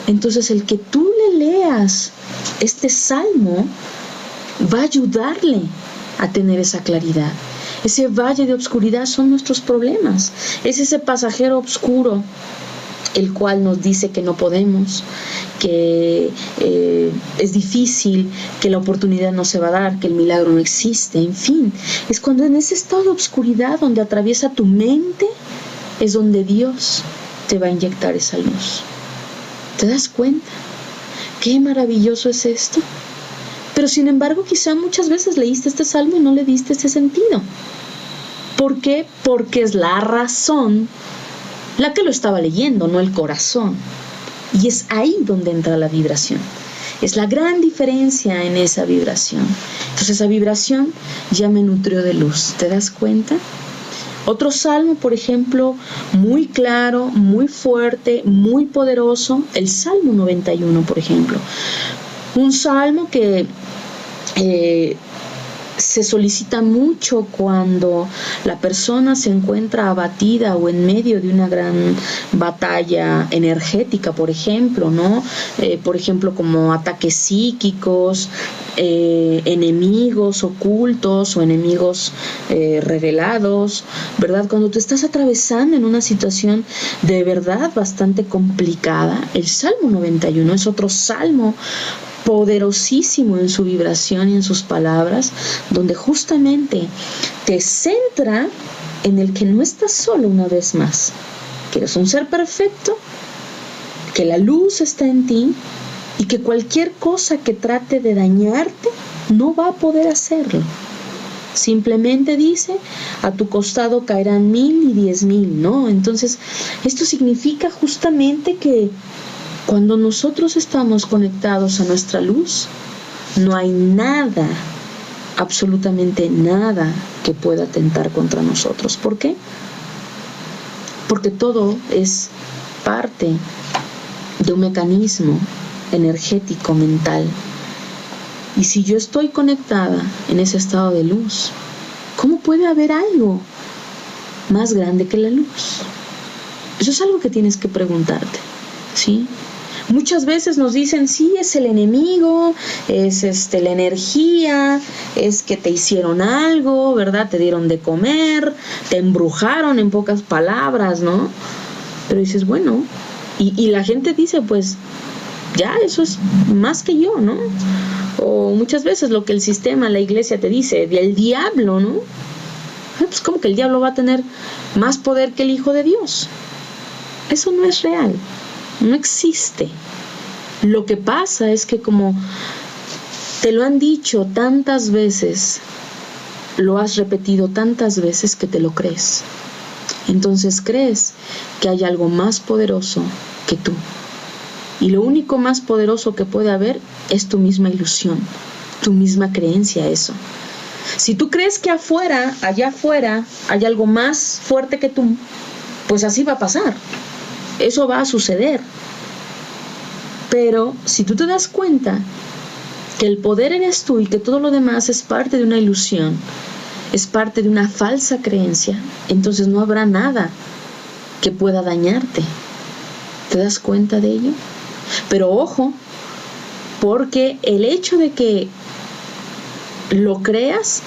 Entonces el que tú le leas este salmo va a ayudarle a tener esa claridad. Ese valle de obscuridad son nuestros problemas, es ese pasajero oscuro el cual nos dice que no podemos, que es difícil, que la oportunidad no se va a dar, que el milagro no existe, en fin. Es cuando en ese estado de obscuridad donde atraviesa tu mente es donde Dios te va a inyectar esa luz. ¿Te das cuenta? Qué maravilloso es esto. Pero sin embargo, quizá muchas veces leíste este salmo y no le diste ese sentido. ¿Por qué? Porque es la razón la que lo estaba leyendo, no el corazón. Y es ahí donde entra la vibración. Es la gran diferencia en esa vibración. Entonces esa vibración ya me nutrió de luz. ¿Te das cuenta? Otro salmo, por ejemplo, muy claro, muy fuerte, muy poderoso, el Salmo 91, por ejemplo. Un salmo que se solicita mucho cuando la persona se encuentra abatida o en medio de una gran batalla energética, por ejemplo, ¿no? Por ejemplo, como ataques psíquicos, enemigos ocultos o enemigos revelados, ¿verdad? Cuando tú estás atravesando en una situación de verdad bastante complicada, el Salmo 91 es otro salmo poderosísimo en su vibración y en sus palabras, donde justamente te centra en el que no estás solo una vez más, que eres un ser perfecto, que la luz está en ti y que cualquier cosa que trate de dañarte no va a poder hacerlo. Simplemente dice, a tu costado caerán 1000 y 10,000, ¿no? Entonces, esto significa justamente que cuando nosotros estamos conectados a nuestra luz, no hay nada, absolutamente nada que pueda atentar contra nosotros. ¿Por qué? Porque todo es parte de un mecanismo energético mental. Y si yo estoy conectada en ese estado de luz, ¿cómo puede haber algo más grande que la luz? Eso es algo que tienes que preguntarte, ¿sí? Muchas veces nos dicen, sí, es el enemigo, es la energía, es que te hicieron algo, ¿verdad? Te dieron de comer, te embrujaron, en pocas palabras, ¿no? Pero dices, bueno, y la gente dice, pues, ya, eso es más que yo, ¿no? O muchas veces lo que el sistema, la iglesia te dice, del diablo, ¿no? Pues como que el diablo va a tener más poder que el Hijo de Dios. Eso no es real. No existe. Lo que pasa es que como te lo han dicho tantas veces, lo has repetido tantas veces que te lo crees. Entonces crees que hay algo más poderoso que tú. Y lo único más poderoso que puede haber es tu misma ilusión, tu misma creencia a eso. Si tú crees que allá afuera, hay algo más fuerte que tú, pues así va a pasar. Eso va a suceder. Pero si tú te das cuenta que el poder eres tú y que todo lo demás es parte de una ilusión, es parte de una falsa creencia, entonces no habrá nada que pueda dañarte. ¿Te das cuenta de ello? Pero ojo, porque el hecho de que lo creas,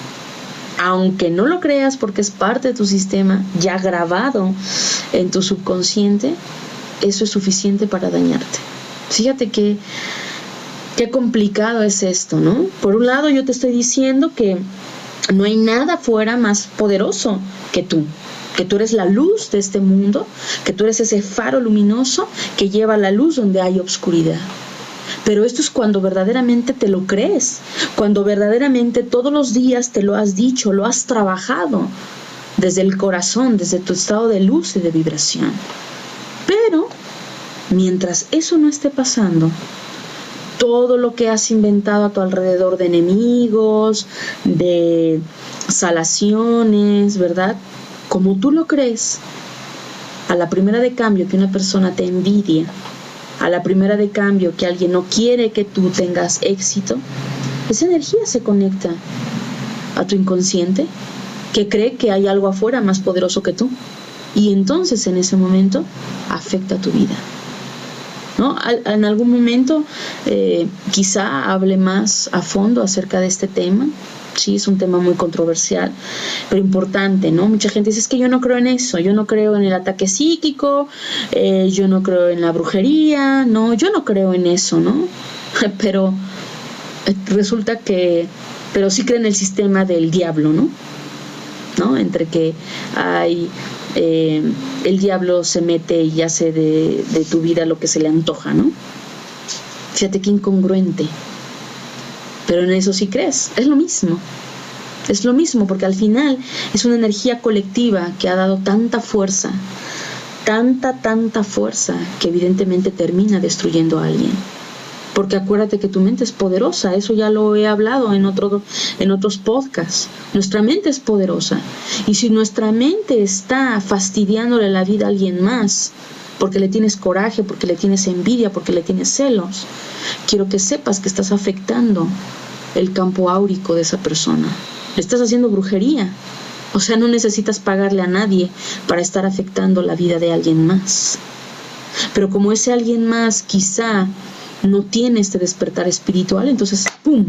aunque no lo creas porque es parte de tu sistema ya grabado en tu subconsciente, eso es suficiente para dañarte. Fíjate qué complicado es esto, ¿no? Por un lado yo te estoy diciendo que no hay nada fuera más poderoso que tú eres la luz de este mundo, que tú eres ese faro luminoso que lleva la luz donde hay oscuridad. Pero esto es cuando verdaderamente te lo crees, cuando verdaderamente todos los días te lo has dicho, lo has trabajado desde el corazón, desde tu estado de luz y de vibración. Pero mientras eso no esté pasando, todo lo que has inventado a tu alrededor de enemigos, de salaciones, ¿verdad? Como tú lo crees, a la primera de cambio que una persona te envidia, a la primera de cambio que alguien no quiere que tú tengas éxito, esa energía se conecta a tu inconsciente, que cree que hay algo afuera más poderoso que tú, y entonces en ese momento afecta tu vida, ¿no? En algún momento quizá hable más a fondo acerca de este tema. Sí, es un tema muy controversial, pero importante, ¿no? Mucha gente dice, es que yo no creo en eso, yo no creo en el ataque psíquico, yo no creo en la brujería, no, yo no creo en eso, ¿no? Pero resulta que, pero sí creen en el sistema del diablo, ¿no? Entre que hay, el diablo se mete y hace de tu vida lo que se le antoja, ¿no? Fíjate qué incongruente. Pero en eso sí crees, es lo mismo, porque al final es una energía colectiva que ha dado tanta fuerza, tanta fuerza, que evidentemente termina destruyendo a alguien. Porque acuérdate que tu mente es poderosa, eso ya lo he hablado en otros podcasts. Nuestra mente es poderosa, y si nuestra mente está fastidiándole la vida a alguien más, porque le tienes coraje, porque le tienes envidia, porque le tienes celos, quiero que sepas que estás afectando el campo áurico de esa persona. Le estás haciendo brujería. O sea, no necesitas pagarle a nadie para estar afectando la vida de alguien más. Pero como ese alguien más quizá no tiene este despertar espiritual, entonces ¡pum!,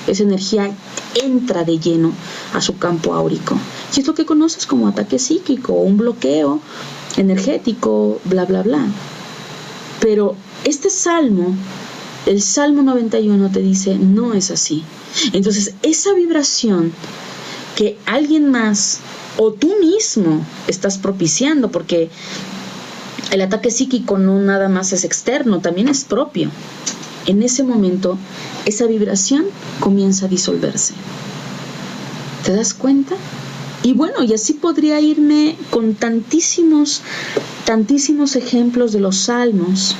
esa energía entra de lleno a su campo áurico. Y es lo que conoces como ataque psíquico, un bloqueo energético, bla, bla, bla. Pero este salmo, el Salmo 91, te dice, no es así. Entonces, esa vibración que alguien más o tú mismo estás propiciando, porque el ataque psíquico no nada más es externo, también es propio. En ese momento, esa vibración comienza a disolverse. ¿Te das cuenta? Y bueno, y así podría irme con tantísimos ejemplos de los salmos,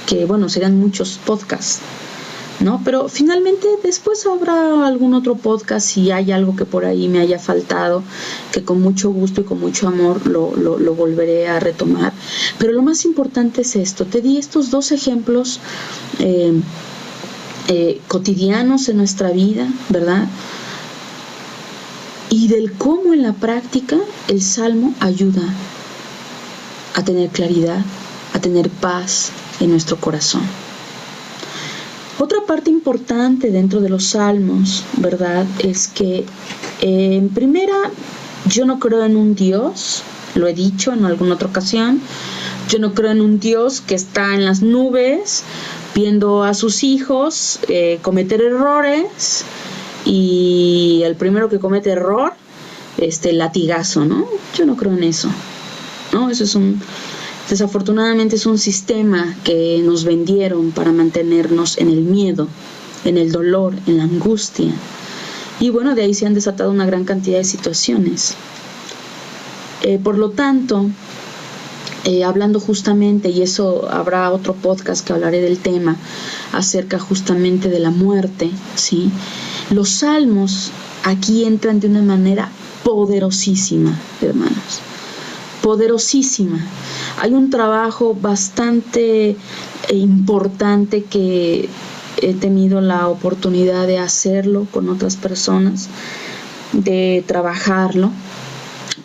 que bueno, serán muchos podcasts, ¿no? Pero finalmente después habrá algún otro podcast si hay algo que por ahí me haya faltado, que con mucho gusto y con mucho amor lo volveré a retomar. Pero lo más importante es esto, te di estos dos ejemplos cotidianos en nuestra vida, ¿verdad? Y del cómo en la práctica el Salmo ayuda a tener claridad, a tener paz en nuestro corazón. Otra parte importante dentro de los salmos, ¿verdad?, es que en primera, yo no creo en un Dios, lo he dicho en alguna otra ocasión, yo no creo en un Dios que está en las nubes viendo a sus hijos cometer errores, y el primero que comete error, latigazo, ¿no? Yo no creo en eso, ¿no? Eso es desafortunadamente es un sistema que nos vendieron para mantenernos en el miedo, en el dolor, en la angustia. Y bueno, de ahí se han desatado una gran cantidad de situaciones. Por lo tanto, hablando justamente, y eso habrá otro podcast que hablaré del tema, acerca justamente de la muerte, ¿sí? Los salmos aquí entran de una manera poderosísima, hermanos. Poderosísima. Hay un trabajo bastante importante que he tenido la oportunidad de hacerlo con otras personas, de trabajarlo.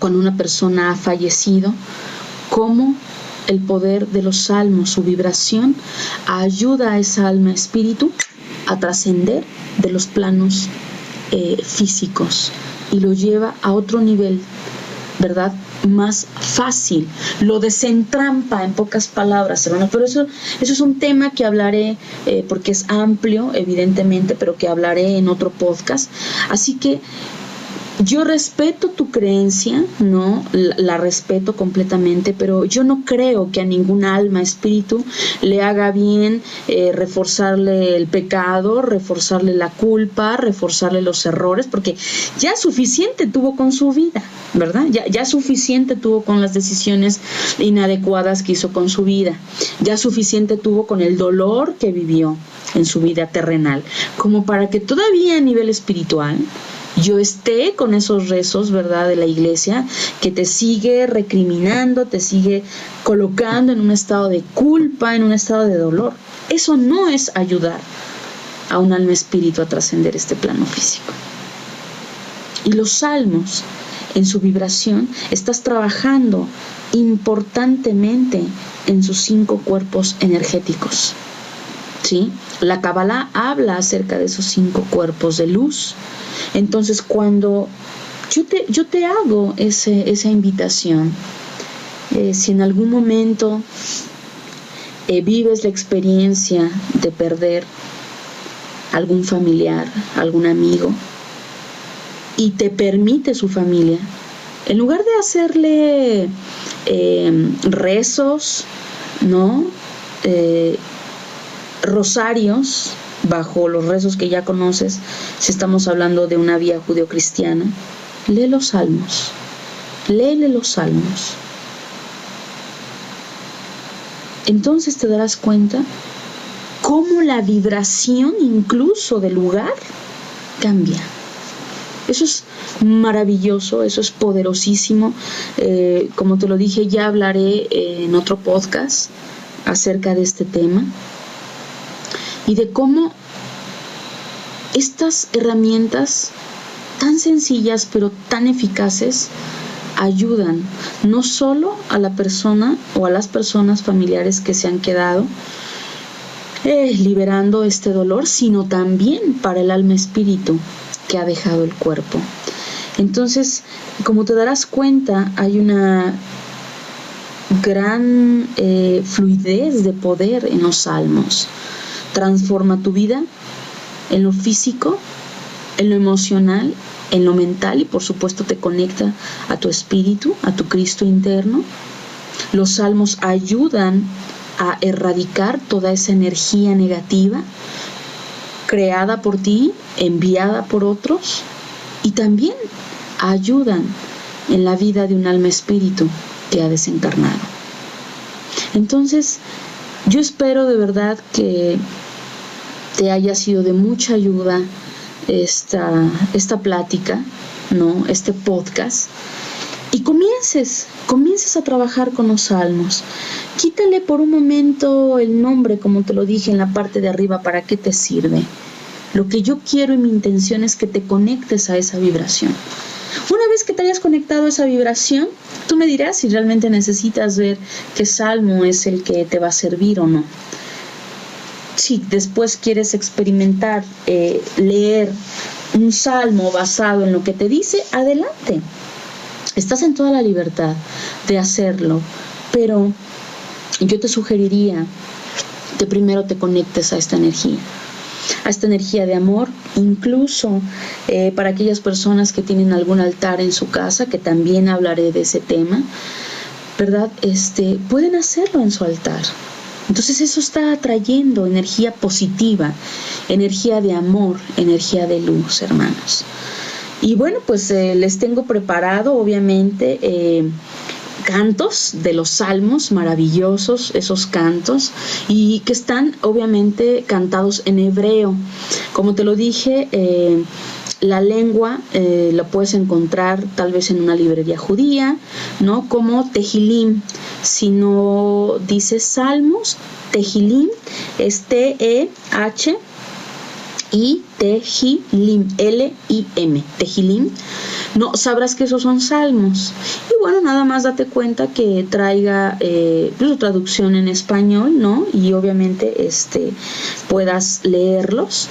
Cuando una persona ha fallecido, cómo el poder de los salmos, su vibración, ayuda a esa alma espíritu a trascender de los planos físicos y lo lleva a otro nivel, ¿verdad?, más fácil, lo desentrampa, en pocas palabras, hermanos. Pero eso es un tema que hablaré, porque es amplio, evidentemente, pero que hablaré en otro podcast. Así que yo respeto tu creencia, ¿no? La respeto completamente, pero yo no creo que a ningún alma, espíritu, le haga bien reforzarle el pecado, reforzarle la culpa, reforzarle los errores, porque ya suficiente tuvo con su vida, ¿verdad? Ya suficiente tuvo con las decisiones inadecuadas que hizo con su vida, ya suficiente tuvo con el dolor que vivió en su vida terrenal, como para que todavía a nivel espiritual yo esté con esos rezos, ¿verdad?, de la iglesia, que te sigue recriminando, te sigue colocando en un estado de culpa, en un estado de dolor. Eso no es ayudar a un alma espíritu a trascender este plano físico. Y los salmos, en su vibración, estás trabajando importantemente en sus 5 cuerpos energéticos, ¿sí? La Kabbalah habla acerca de esos 5 cuerpos de luz. Entonces, cuando yo te hago esa invitación, si en algún momento vives la experiencia de perder algún familiar, algún amigo, y te permite su familia, en lugar de hacerle rezos, ¿no? Rosarios, bajo los rezos que ya conoces, si estamos hablando de una vía judeocristiana, lee los salmos, léele los salmos. Entonces te darás cuenta cómo la vibración incluso del lugar cambia. Eso es maravilloso, eso es poderosísimo. Como te lo dije, ya hablaré en otro podcast acerca de este tema y de cómo estas herramientas tan sencillas pero tan eficaces ayudan no solo a la persona o a las personas familiares que se han quedado liberando este dolor, sino también para el alma espíritu que ha dejado el cuerpo. Entonces, como te darás cuenta, hay una gran fluidez de poder en los salmos. Transforma tu vida en lo físico, en lo emocional, en lo mental, y por supuesto te conecta a tu espíritu, a tu Cristo interno. Los salmos ayudan a erradicar toda esa energía negativa creada por ti, enviada por otros, y también ayudan en la vida de un alma espíritu que ha desencarnado. Entonces, yo espero de verdad que te haya sido de mucha ayuda esta plática, ¿no? Este podcast, y comiences a trabajar con los salmos. Quítale por un momento el nombre, como te lo dije en la parte de arriba, ¿para qué te sirve? Lo que yo quiero y mi intención es que te conectes a esa vibración. Una vez que te hayas conectado a esa vibración, tú me dirás si realmente necesitas ver qué salmo es el que te va a servir o no. Si después quieres experimentar, leer un salmo basado en lo que te dice, adelante. Estás en toda la libertad de hacerlo, pero yo te sugeriría que primero te conectes a esta energía de amor, incluso para aquellas personas que tienen algún altar en su casa, que también hablaré de ese tema, ¿verdad? Pueden hacerlo en su altar. Entonces eso está atrayendo energía positiva, energía de amor, energía de luz, hermanos. Y bueno, pues les tengo preparado, obviamente, cantos de los salmos maravillosos, esos cantos, y que están obviamente cantados en hebreo. Como te lo dije, la lengua la puedes encontrar tal vez en una librería judía, ¿no? Como Tehilim. Si no dices salmos, Tehilim es T-E-H y Tehilim, L-I-M, Tehilim, no sabrás que esos son salmos. Y bueno, nada más date cuenta que traiga su traducción en español, ¿no? Y obviamente puedas leerlos,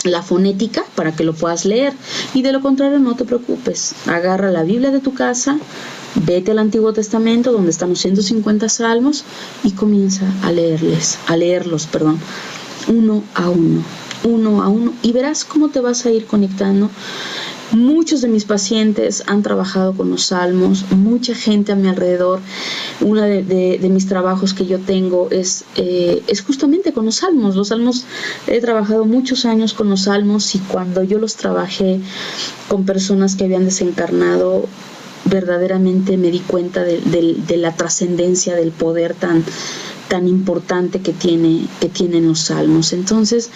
la fonética, para que lo puedas leer. Y de lo contrario, no te preocupes, agarra la Biblia de tu casa, vete al Antiguo Testamento, donde están los 150 salmos, y comienza a leerlos, uno a uno, y verás cómo te vas a ir conectando Muchos de mis pacientes han trabajado con los salmos, mucha gente a mi alrededor. Uno de mis trabajos que yo tengo es justamente con los salmos. Los salmos, he trabajado muchos años con los salmos, y cuando yo los trabajé con personas que habían desencarnado, verdaderamente me di cuenta de la trascendencia, del poder tan importante que tienen los salmos. Entonces,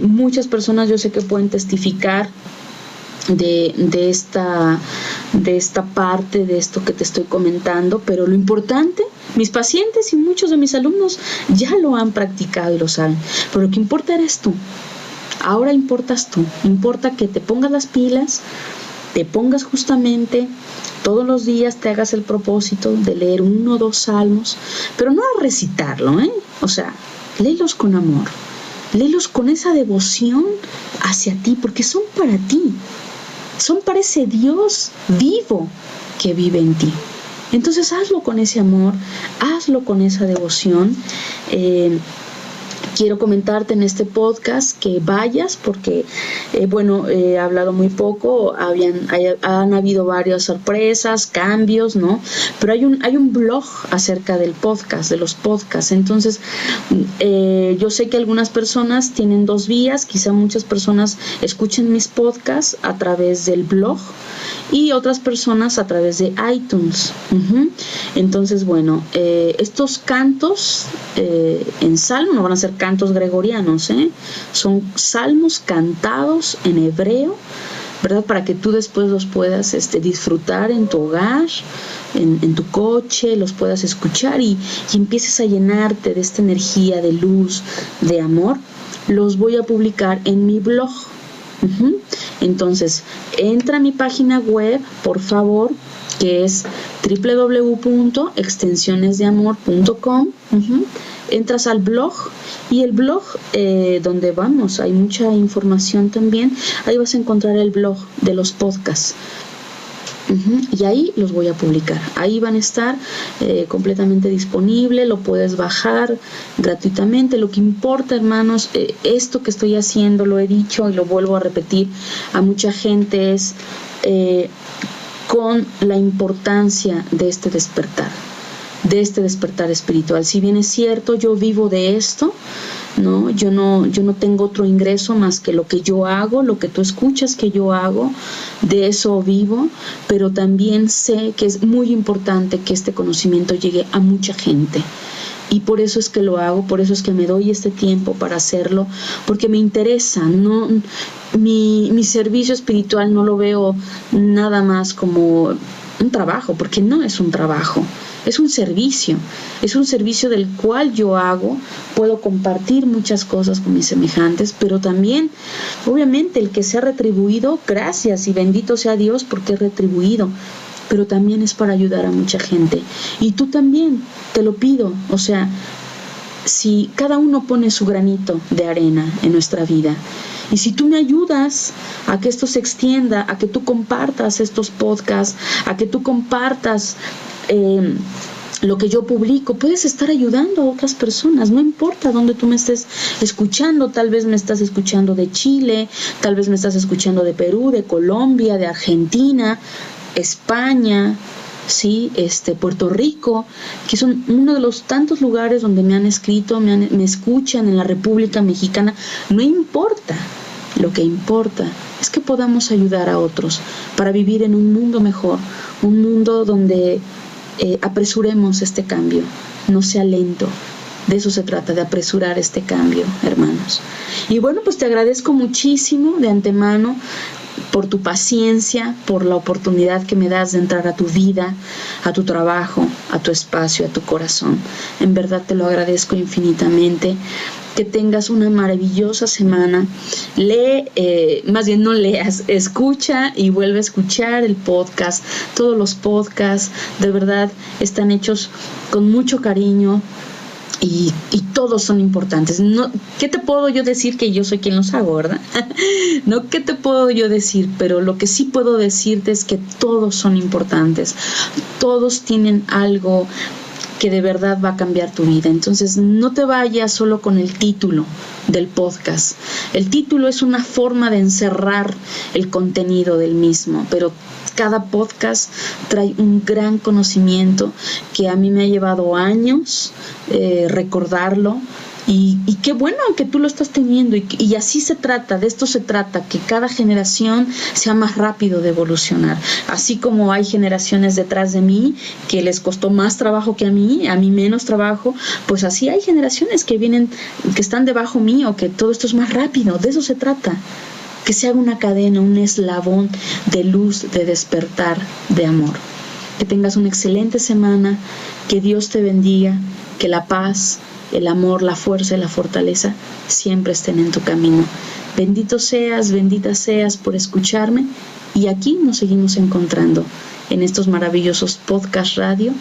muchas personas yo sé que pueden testificar de esta parte, de esto que te estoy comentando, pero lo importante, mis pacientes y muchos de mis alumnos ya lo han practicado y lo saben, pero lo que importa eres tú. Ahora importas tú, importa que te pongas las pilas, te pongas justamente todos los días, te hagas el propósito de leer 1 o 2 salmos, pero no a recitarlo, o sea, léelos con amor, léelos con esa devoción hacia ti, porque son para ti, son para ese Dios vivo que vive en ti. Entonces hazlo con ese amor, hazlo con esa devoción. Quiero comentarte en este podcast que vayas, porque he hablado muy poco, han habido varias sorpresas, cambios, ¿no? Pero hay un blog acerca del podcast, de los podcasts. Entonces, yo sé que algunas personas tienen 2 vías, quizá muchas personas escuchen mis podcasts a través del blog y otras personas a través de iTunes. Entonces, estos cantos en salmo no van a ser cantos gregorianos, son salmos cantados en hebreo, ¿verdad? Para que tú después los puedas disfrutar en tu hogar, en tu coche, los puedas escuchar y empieces a llenarte de esta energía de luz, de amor. Los voy a publicar en mi blog. Entonces, entra a mi página web, por favor, que es www.extensionesdeamor.com. Entras al blog, y el blog donde hay mucha información también. Ahí vas a encontrar el blog de los podcasts. Y ahí los voy a publicar. Ahí van a estar completamente disponibles. Lo puedes bajar gratuitamente. Lo que importa, hermanos, esto que estoy haciendo, lo he dicho y lo vuelvo a repetir a mucha gente, es con la importancia de este despertar espiritual. Si bien es cierto, yo vivo de esto, ¿no? Yo no tengo otro ingreso más que lo que yo hago, lo que tú escuchas que yo hago, de eso vivo, pero también sé que es muy importante que este conocimiento llegue a mucha gente. Y por eso es que lo hago, por eso es que me doy este tiempo para hacerlo, porque me interesa. Mi servicio espiritual no lo veo nada más como un trabajo, porque no es un trabajo, es un servicio del cual yo puedo compartir muchas cosas con mis semejantes, pero también, obviamente, el que sea retribuido, gracias y bendito sea Dios porque es retribuido, pero también es para ayudar a mucha gente. Y tú también, te lo pido, o sea, si cada uno pone su granito de arena en nuestra vida, y si tú me ayudas a que esto se extienda, a que tú compartas estos podcasts, a que tú compartas lo que yo publico, puedes estar ayudando a otras personas, no importa dónde tú me estés escuchando. Tal vez me estás escuchando de Chile, tal vez me estás escuchando de Perú, de Colombia, de Argentina, España, sí, Puerto Rico, que son uno de los tantos lugares donde me han escrito, me escuchan, en la República Mexicana. No importa, lo que importa es que podamos ayudar a otros para vivir en un mundo mejor, un mundo donde apresuremos este cambio, no sea lento. De eso se trata, de apresurar este cambio, hermanos. Y pues te agradezco muchísimo de antemano por tu paciencia, por la oportunidad que me das de entrar a tu vida, a tu trabajo, a tu espacio, a tu corazón. En verdad te lo agradezco infinitamente. Que tengas una maravillosa semana. No leas, escucha y vuelve a escuchar el podcast. Todos los podcasts de verdad están hechos con mucho cariño. Y todos son importantes. No, ¿qué te puedo yo decir? Que yo soy quien los hago, ¿verdad? No, ¿qué te puedo yo decir? Pero lo que sí puedo decirte es que todos son importantes. Todos tienen algo que de verdad va a cambiar tu vida. Entonces, no te vayas solo con el título del podcast. El título es una forma de encerrar el contenido del mismo, pero cada podcast trae un gran conocimiento que a mí me ha llevado años recordarlo. Y qué bueno que tú lo estás teniendo, y así se trata, de esto se trata, que cada generación sea más rápido de evolucionar. Así como hay generaciones detrás de mí que les costó más trabajo que a mí menos trabajo, pues así hay generaciones que vienen, que están debajo mío, que todo esto es más rápido. De eso se trata, que se haga una cadena, un eslabón de luz, de despertar, de amor. Que tengas una excelente semana, que Dios te bendiga, que la paz, el amor, la fuerza y la fortaleza siempre estén en tu camino. Bendito seas, bendita seas por escucharme, y aquí nos seguimos encontrando en estos maravillosos podcast radio,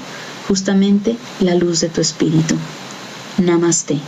justamente la luz de tu espíritu. Namaste.